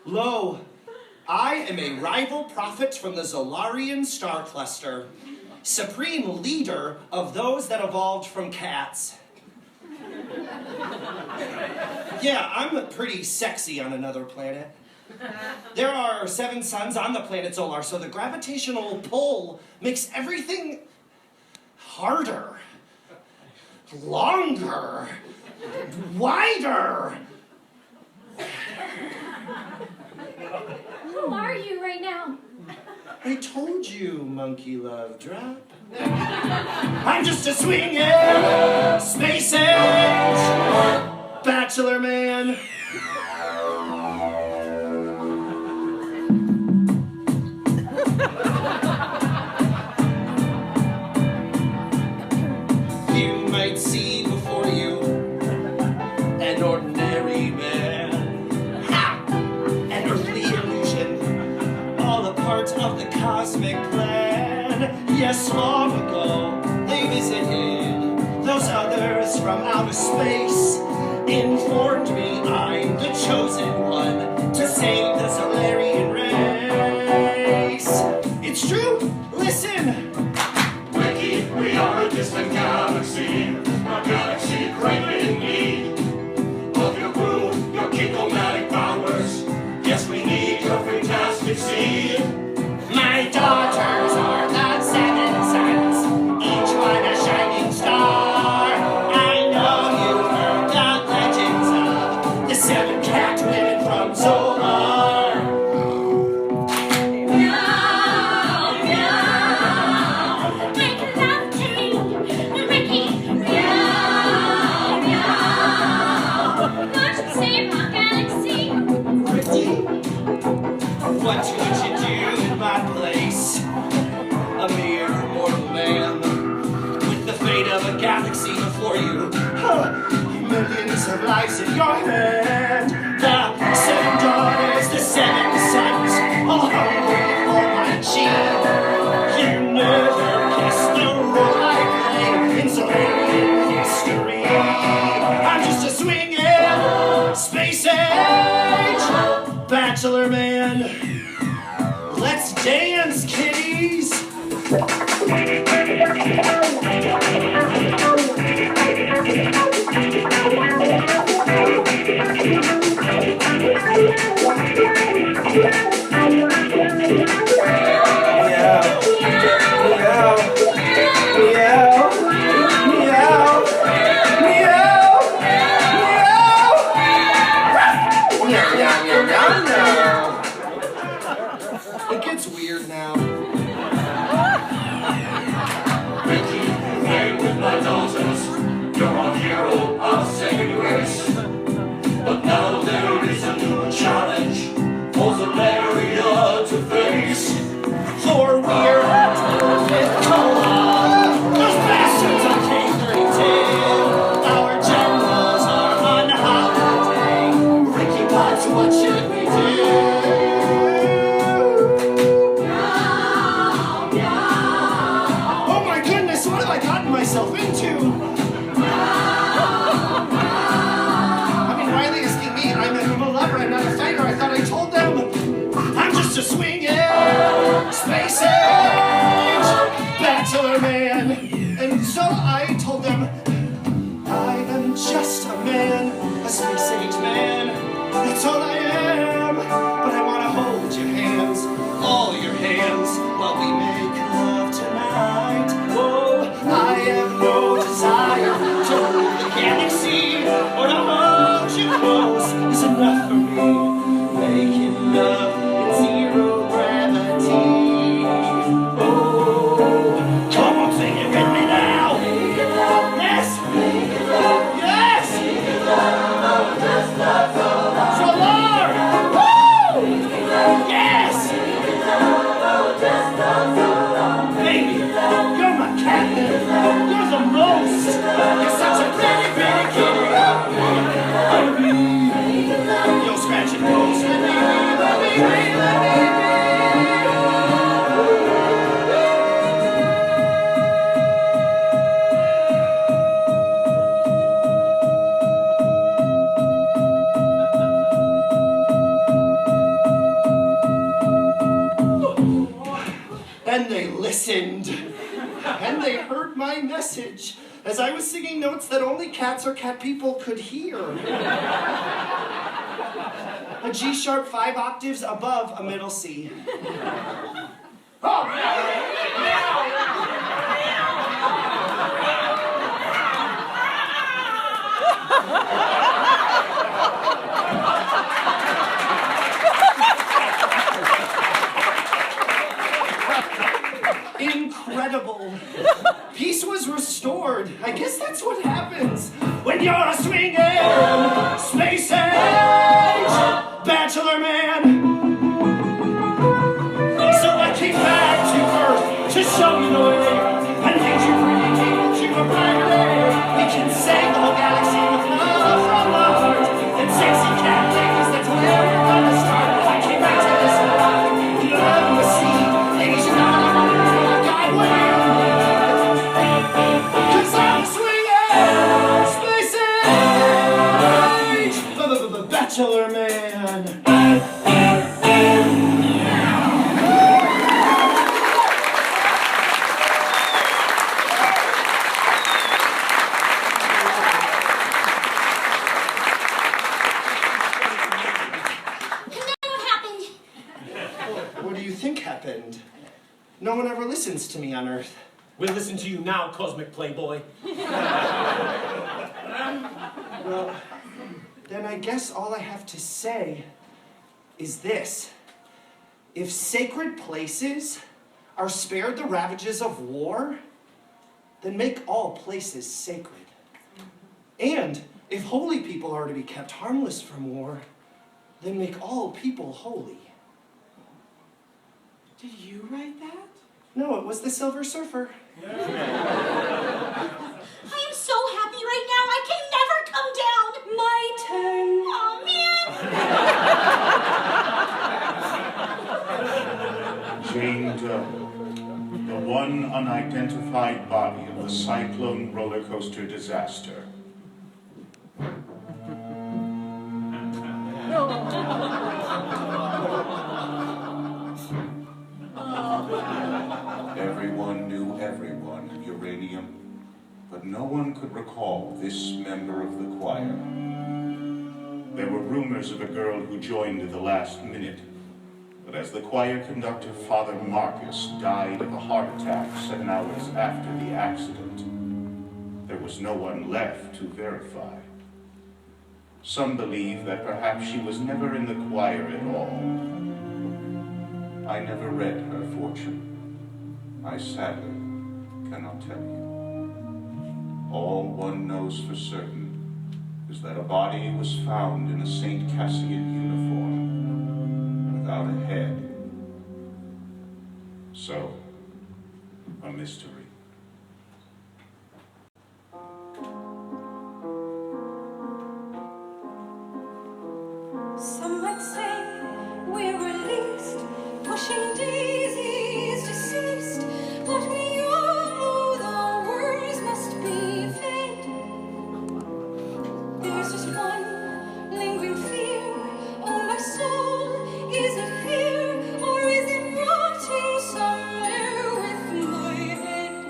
Lo, I am a rival prophet from the Zolarian star cluster, supreme leader of those that evolved from cats. Yeah, I'm pretty sexy on another planet. There are 7 suns on the planet Zolar, so the gravitational pull makes everything harder, longer, wider. Who are you right now? I told you, monkey love drop. I'm just a swinging space age bachelor man. You might see before you an ordinary man. Ha! An earthly illusion, all a part of the cosmic plan. Yes, long ago they visited those others from outer space. Informed me I'm the chosen one to save the Solarian race. It's true, listen. Wiki, we are a distant galaxy, a galaxy greatly in need of your crew, your kikomatic powers. Yes, we need your fantastic seed. My daughters are the 7 suns, each one a shining star. I know you've heard the legends of the 7 cat women from Zolar. Make love to me, Ricky. Meow, meow. God should save our galaxy. What would you do in my place? A mere mortal man with the fate of a galaxy before you. Millions of lives in your hand. The 7 daughters, the 7 sons, all hungry for my cheek. You never guessed the role I play in Solarian history. I'm just a swinging space age bachelor man. Let's dance, kiddies! It gets weird now. Wiki, play with my daughters. You're our hero of second race. But now there is a new challenge for Zolaria to face. For we're with Kola. Those bastards on K-32. Our generals are on holiday. Ricky Potts, what should we do? Oh my goodness, what have I gotten myself into? I mean, why are they asking me? I'm a lover, I'm not a fighter. I thought I told them. I'm just a swinging space age bachelor man. And so I told them, I am just a man, a space age man. That's all I am. But I want to hold your hands, all your hands, while we make love tonight. Oh, I have no desire to rule the galaxy, or to hold you close is enough for me. Making love in 0 gravity. listened. And they heard my message as I was singing notes that only cats or cat people could hear. A G sharp 5 octaves above a middle C. Incredible. Peace was restored. I guess that's what happens when you're a swinging space age bachelor man. So I came back to Earth to show you the way and lead you pretty people to a brighter day. We can save the whole galaxy with love from the heart and sexy cat ladies. That's where we're gonna start. I came back to this rock, love the sea. Ladies, you know I'm on the God will. 'Cause I'm swinging space age bachelor man. What do you think happened? No one ever listens to me on Earth. We'll listen to you now, Cosmic Playboy. Well, then I guess all I have to say is this. If sacred places are spared the ravages of war, then make all places sacred. And if holy people are to be kept harmless from war, then make all people holy. Did you write that? No, it was the Silver Surfer. I am so happy right now, I can never come down. My turn. Oh, man. Jane Doe, the one unidentified body of the Cyclone roller coaster disaster. Everyone knew everyone at Uranium, but no one could recall this member of the choir. There were rumors of a girl who joined at the last minute, but as the choir conductor, Father Marcus, died of a heart attack 7 hours after the accident, there was no one left to verify. Some believe that perhaps she was never in the choir at all. I never read her fortune. I sadly cannot tell you. All one knows for certain is that a body was found in a St. Cassian uniform without a head. So, a mystery. Some might say we're released, pushing daisies deceased, but we all know the words must be fed. There's just one lingering fear on my soul. Is it here or is it rotting somewhere with my head?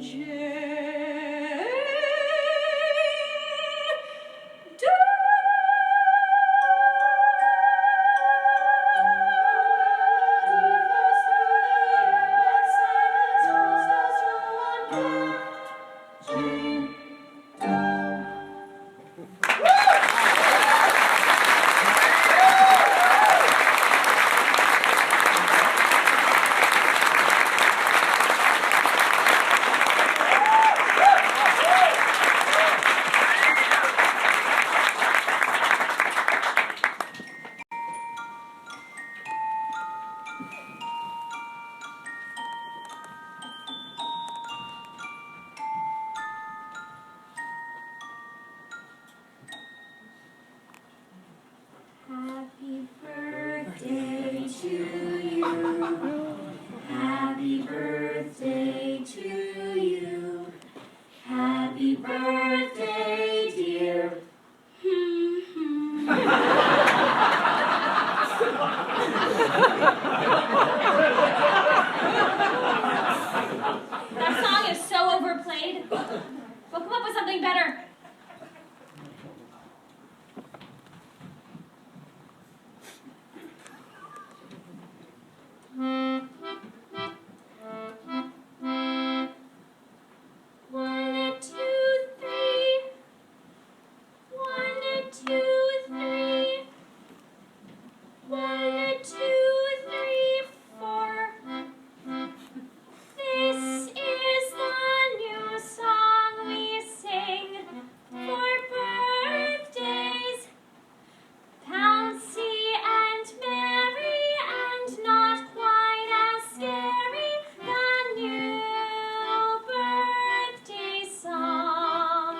Happy birthday to you. Happy birthday to you. Happy birthday, dear. That song is so overplayed. We'll come up with something better. One, two, three. One, two, three. One, two, three, four. This is the new song we sing for birthdays. Bouncy and merry and not quite as scary. The new birthday song.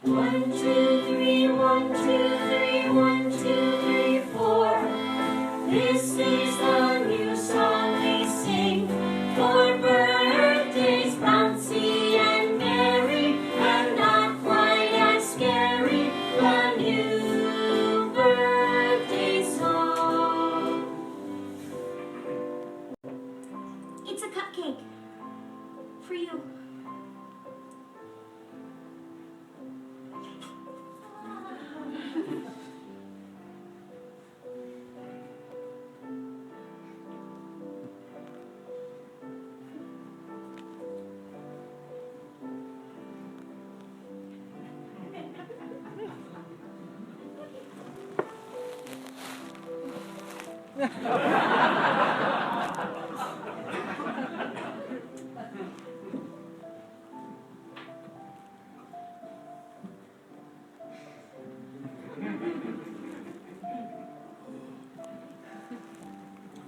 1, 2, 3, 1, 2, 3, 1, 2, 3, 4. This is the new song we sing for birthdays, bouncy and merry, and not quite as scary. The new birthday song. It's a cupcake. For you.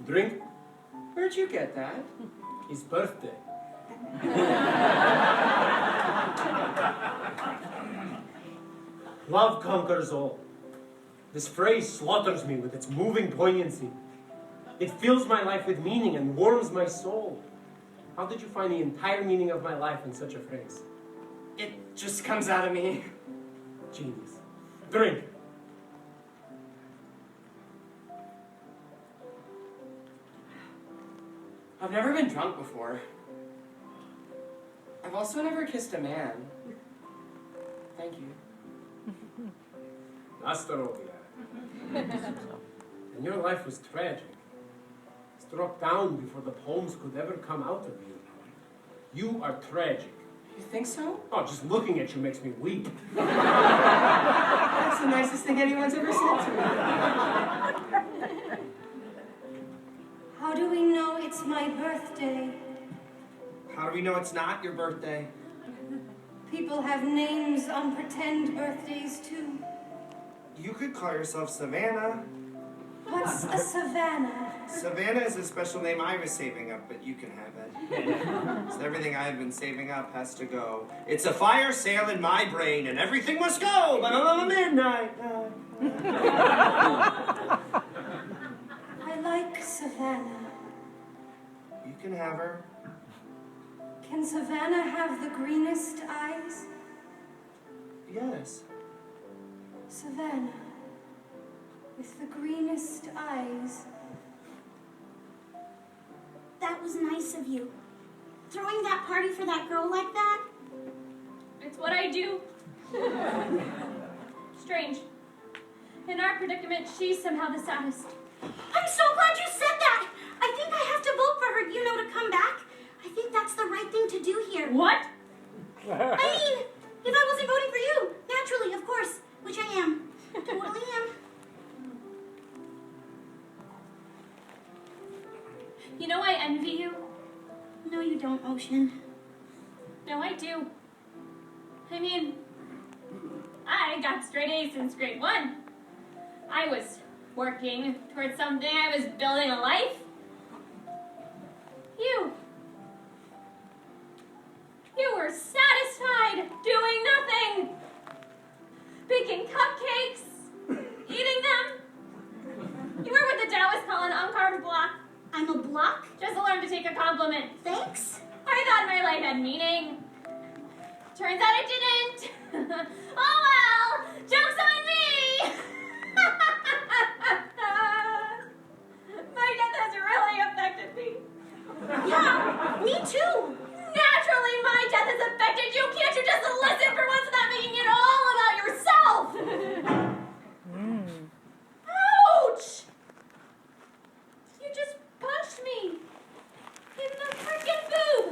Drink? Where'd you get that? His birthday. Love conquers all. This phrase slaughters me with its moving poignancy. It fills my life with meaning and warms my soul. How did you find the entire meaning of my life in such a phrase? It just comes out of me. Genius. Drink. I've never been drunk before. I've also never kissed a man. Thank you. Nastarovia. And your life was tragic. Struck down before the poems could ever come out of you. You are tragic. You think so? Oh, just looking at you makes me weep. That's the nicest thing anyone's ever said to me. How do we know it's my birthday? How do we know it's not your birthday? People have names on pretend birthdays too. You could call yourself Savannah. What's a Savannah? Savannah is a special name I was saving up, but you can have it. So everything I've been saving up has to go. It's a fire sale in my brain, and everything must go by midnight. I like Savannah. You can have her. Can Savannah have the greenest eyes? Yes. Savannah, with the greenest eyes. That was nice of you. Throwing that party for that girl like that? It's what I do. Strange. In our predicament, she's somehow the saddest. I'm so glad you said that! I think I have to vote for her, to come back. I think that's the right thing to do here. What? I mean, if I wasn't voting for you, naturally, of course, which I am. Totally am. You know I envy you. No, you don't, Ocean. No, I do. I mean, I got straight A's since grade 1. I was working towards something. I was building a life. You were satisfied doing nothing. Baking cupcakes, eating them. You were what the Taoists call an uncarved block. I'm a block? Just learn to take a compliment. Thanks. I thought my life had meaning. Turns out it didn't. Oh well, joke's on me. My death has really affected me. Yeah, me too. Naturally, my death has affected you. Can't you just listen for once without making it all about yourself? Ouch! You just punched me in the frickin' boob.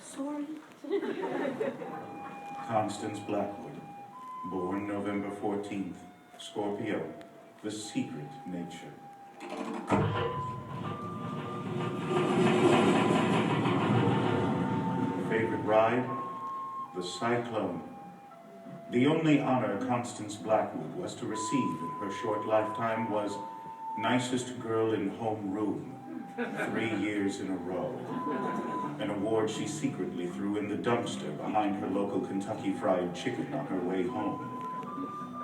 Sorry. Constance Blackwood, born November 14th, Scorpio, the secret nature. Favorite ride? The Cyclone. The only honor Constance Blackwood was to receive in her short lifetime was nicest girl in homeroom, 3 years in a row. An award she secretly threw in the dumpster behind her local Kentucky Fried Chicken on her way home.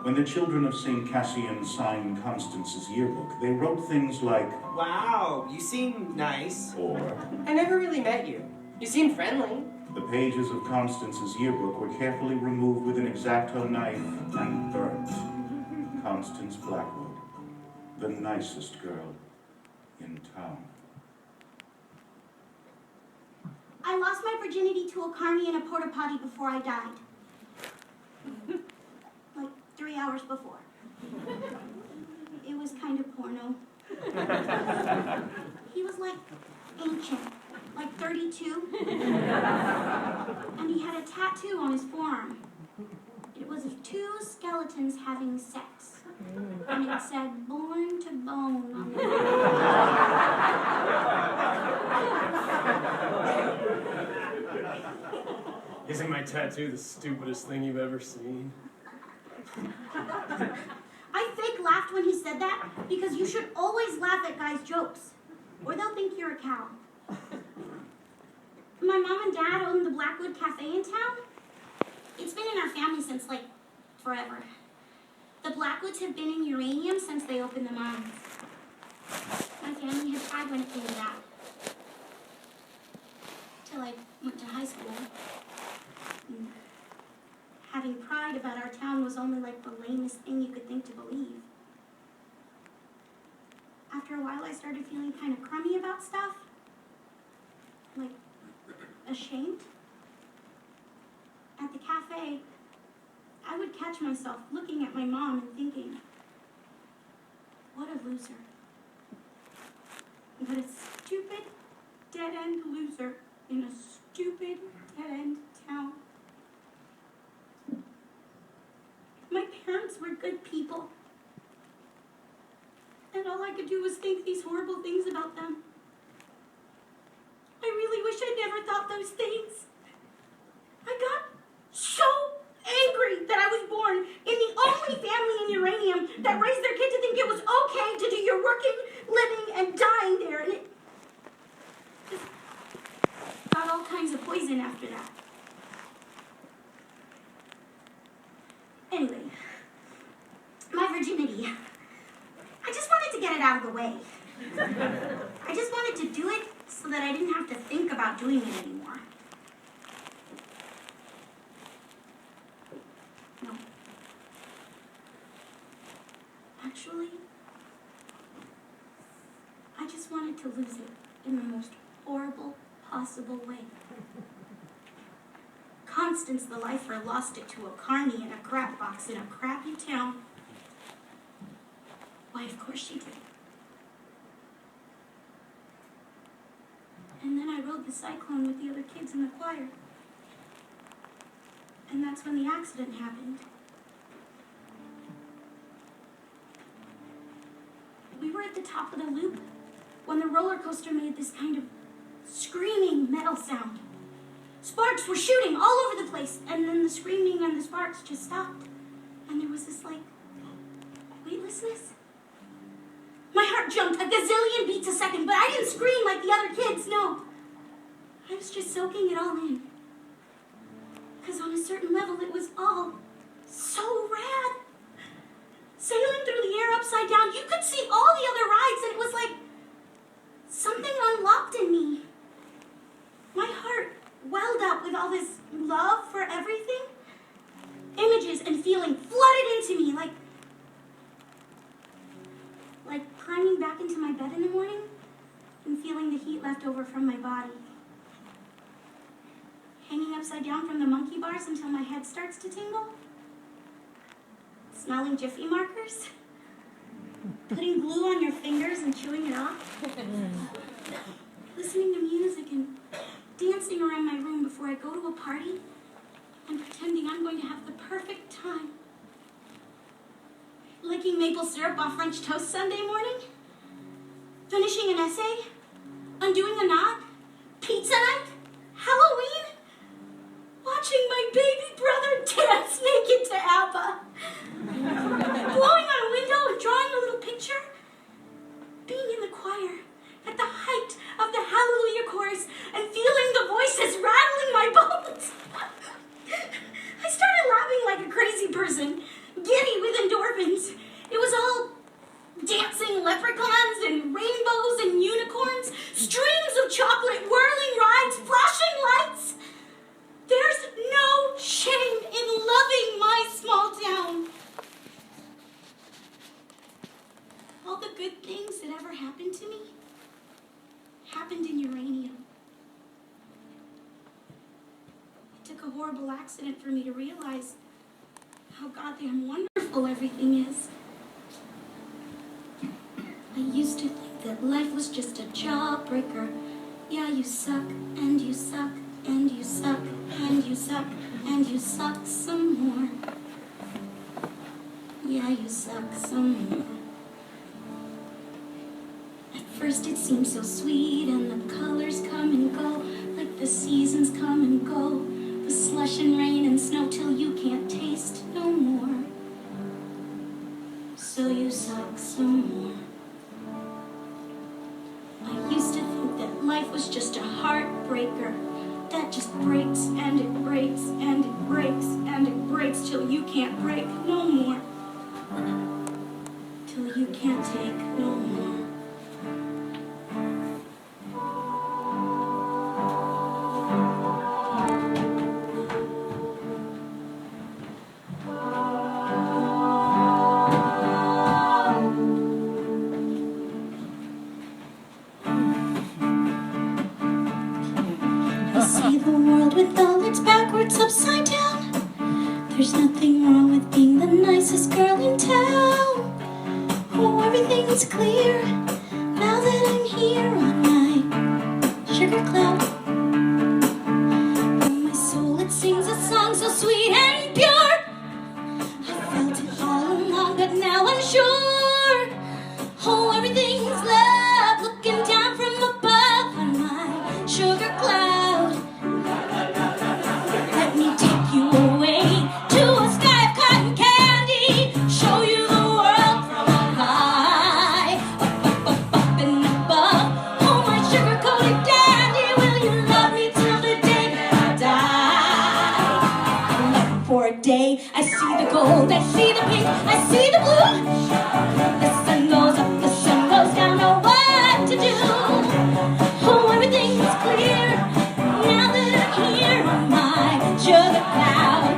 When the children of St. Cassian signed Constance's yearbook, they wrote things like, "Wow, you seem nice." Or, I never really met you. You seem friendly. the pages of Constance's yearbook were carefully removed with an X-Acto knife and burnt. Constance Blackwood, the nicest girl in town. I lost my virginity to a carny in a porta potty before I died. Like 3 hours before. It was kind of porno. He was like ancient, like 32. And he had a tattoo on his forearm. It was of 2 skeletons having sex. And it said, "Born to bone" on the Isn't my tattoo the stupidest thing you've ever seen? I fake laughed when he said that because you should always laugh at guys' jokes, or they'll think you're a cow. My mom and dad own the Blackwood Cafe in town. It's been in our family since, like, forever. The Blackwoods have been in uranium since they opened the mines. My family had tried when it came to that. Till I went to high school. And having pride about our town was only like the lamest thing you could think to believe. After a while, I started feeling kind of crummy about stuff. Like, ashamed. At the cafe, I would catch myself looking at my mom and thinking, what a loser. What a stupid, dead-end loser in a stupid, dead-end town. My parents were good people. And all I could do was think these horrible things about them. I really wish I'd never thought those things. I got so angry that I was born in the only family in uranium that raised their kid to think it was okay to do your working, living, and dying there. And it just got all kinds of poison after that. Anyway, my virginity. I just wanted to get it out of the way. I just wanted to do it so that I didn't have to think about doing it anymore. No. Actually, I just wanted to lose it in the most horrible possible way. Constance the lifer lost it to a carny in a crap box in a crappy town. Why, of course she did. And then I rode the cyclone with the other kids in the choir. And that's when the accident happened. We were at the top of the loop when the roller coaster made this kind of screaming metal sound. Sparks were shooting all over the place, and then the screaming and the sparks just stopped. And there was this, weightlessness. My heart jumped a gazillion beats a second, but I didn't scream like the other kids, no. I was just soaking it all in. Because on a certain level, it was all so rad. Sailing through the air upside down, you could see all the other rides, and it was like something unlocked in me. My heart welled up with all this love for everything. Images and feeling flooded into me, like climbing back into my bed in the morning and feeling the heat left over from my body. Hanging upside down from the monkey bars until my head starts to tingle. Smelling Jiffy markers. Putting glue on your fingers and chewing it off. Listening to music and dancing around my room before I go to a party and pretending I'm going to have the perfect time. Licking maple syrup off French toast Sunday morning. Finishing an essay. Undoing a knot. Pizza night. Halloween. Watching my baby brother dance naked to ABBA. Blowing on a window and drawing a little picture. Being in the choir at the height of the Hallelujah chorus and feeling the voices rattling my bones. I started laughing like a crazy person, giddy with endorphins. It was all dancing leprechauns and rainbows and unicorns, streams of chocolate, whirling rides, flashing lights. There's no shame in loving my small town. All the good things that ever happened to me happened in uranium. It took a horrible accident for me to realize how goddamn wonderful everything is. I used to think that life was just a jawbreaker. Yeah, you suck, and you suck, and you suck, and you suck, and you suck some more. Yeah, you suck some more. At first it seemed so sweet, and the colors come and go, like the seasons come and go, the slush and rain and snow till you can't taste no more. So you suck some more. I used to think that life was just a heartbreaker that just breaks and it breaks and it breaks and it breaks till you can't break no more. Till you can't take no more. Upside down. There's nothing wrong with being the nicest girl in town. Oh, everything's clear now that I'm here on my sugar cloud. In my soul it sings a song so sweet and pure. I felt it all along, but now I'm sure. Oh, everything's love, looking down from above on my sugar cloud. I see the gold, I see the pink, I see the blue. The sun goes up, the sun goes down, know what to do. Oh, everything's clear now that I'm here on my sugar cloud.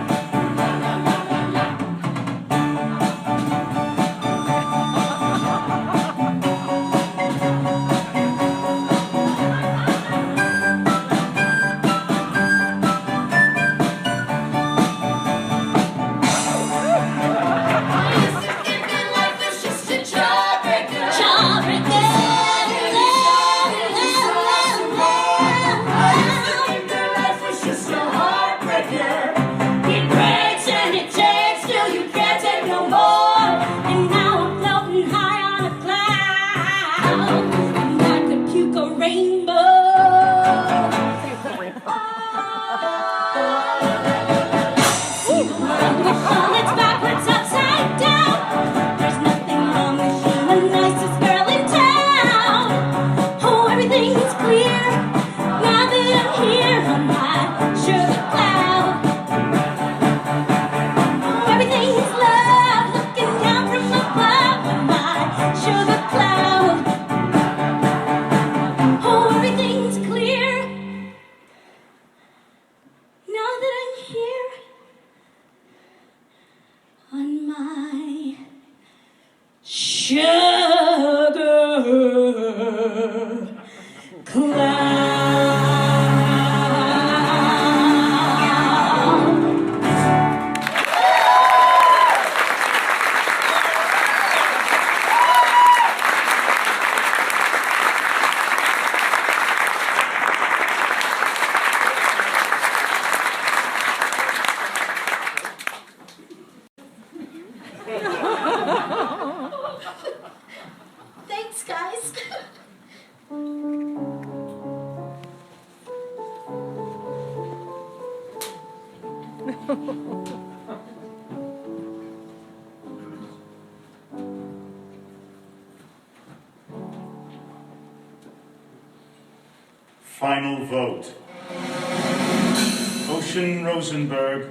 sugar cloud. Thanks, guys. Final vote. Ocean Rosenberg,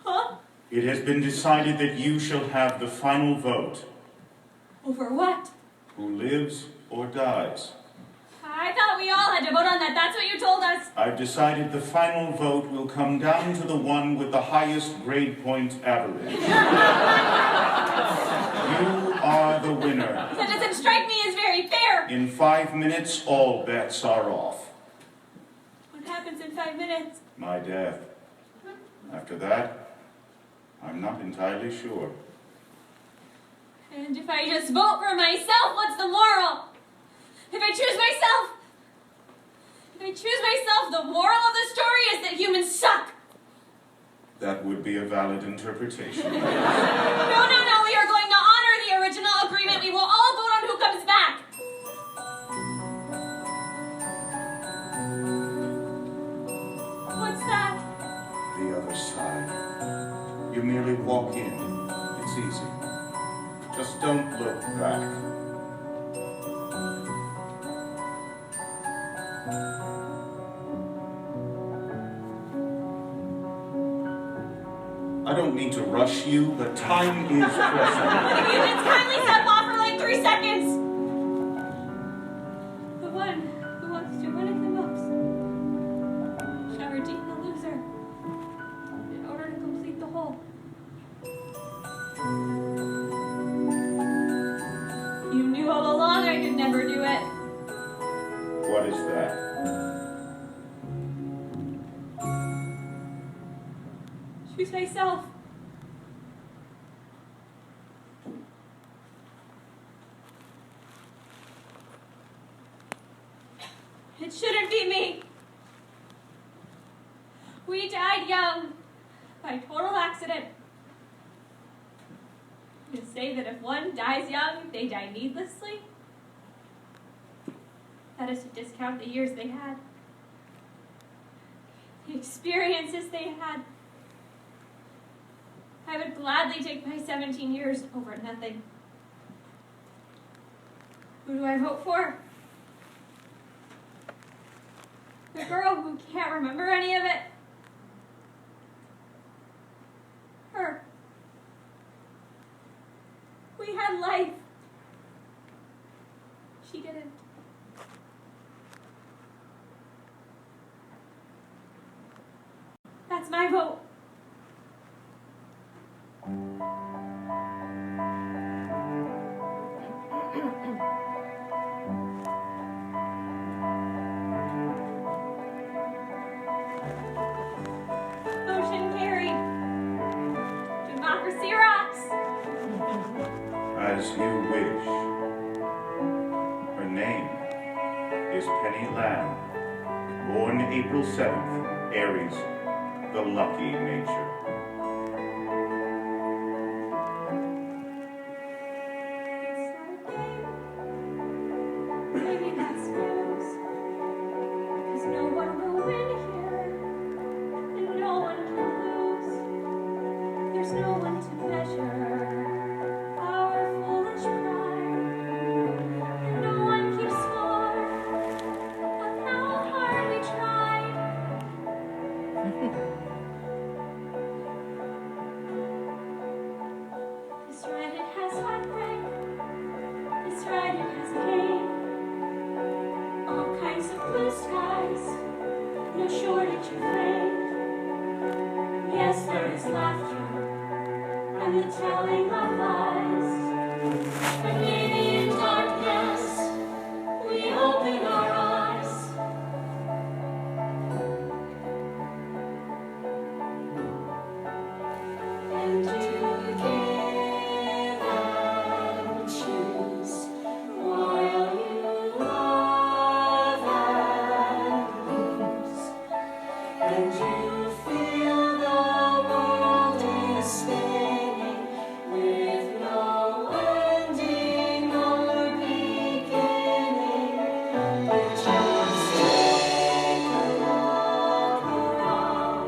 Huh? it has been decided that you shall have the final vote. Over what? Who lives or dies? I thought we all had to vote on that. That's what you told us. I've decided the final vote will come down to the one with the highest grade point average. You are the winner. That doesn't strike me as very fair. In 5 minutes, all bets are off. What happens in 5 minutes? My death. After that, I'm not entirely sure. And if I just vote for myself, what's the moral? If I choose myself, the moral of the story is that humans suck. That would be a valid interpretation. No, we are going to honor the original agreement. We will all vote on who comes back. What's that? The other side. You merely walk in. It's easy. Just don't look back. I don't mean to rush you, but time is pressing. If you just kindly step off for like 3 seconds. The one who wants to win it the most shall redeem the loser in order to complete the whole. You knew all along I could never do it. What is that? Choose myself. It shouldn't be me. We died young by total accident. You say that if one dies young, they die needlessly? That is to discount the years they had, the experiences they had. I would gladly take my 17 years over nothing. Who do I vote for? The girl who can't remember any of it? Her. We had life. She didn't. That's my vote. Motion carried. Democracy rocks. As you wish. Her name is Penny Lamb, born April 7th, Aries, the lucky nature. Maybe that's news. 'Cause no one will win here, and no one can lose. There's no one to measure our foolish pride, and no one keeps score of how hard we tried. This ride it has heartbreak. This ride it has pain. All kinds of blue skies, no shortage of rain. Yes, there is laughter and the telling of lies. in darkness, we open our eyes. And you give and choose while you love and lose. And you feel the world is spinning with no ending or beginning. You just take a look around.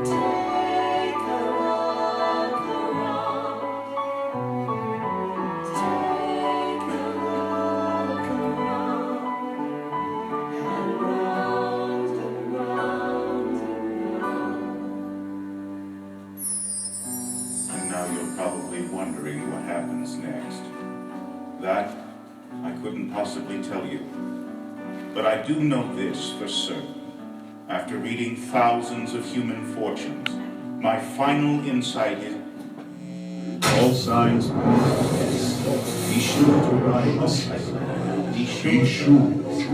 Take a look around. Take a look around. And round and round and round. And now you're probably wondering what happens next. That I couldn't possibly tell you. But I do know this for certain. After reading thousands of human fortunes, my final insight is all signs be sure to rise. Be sure to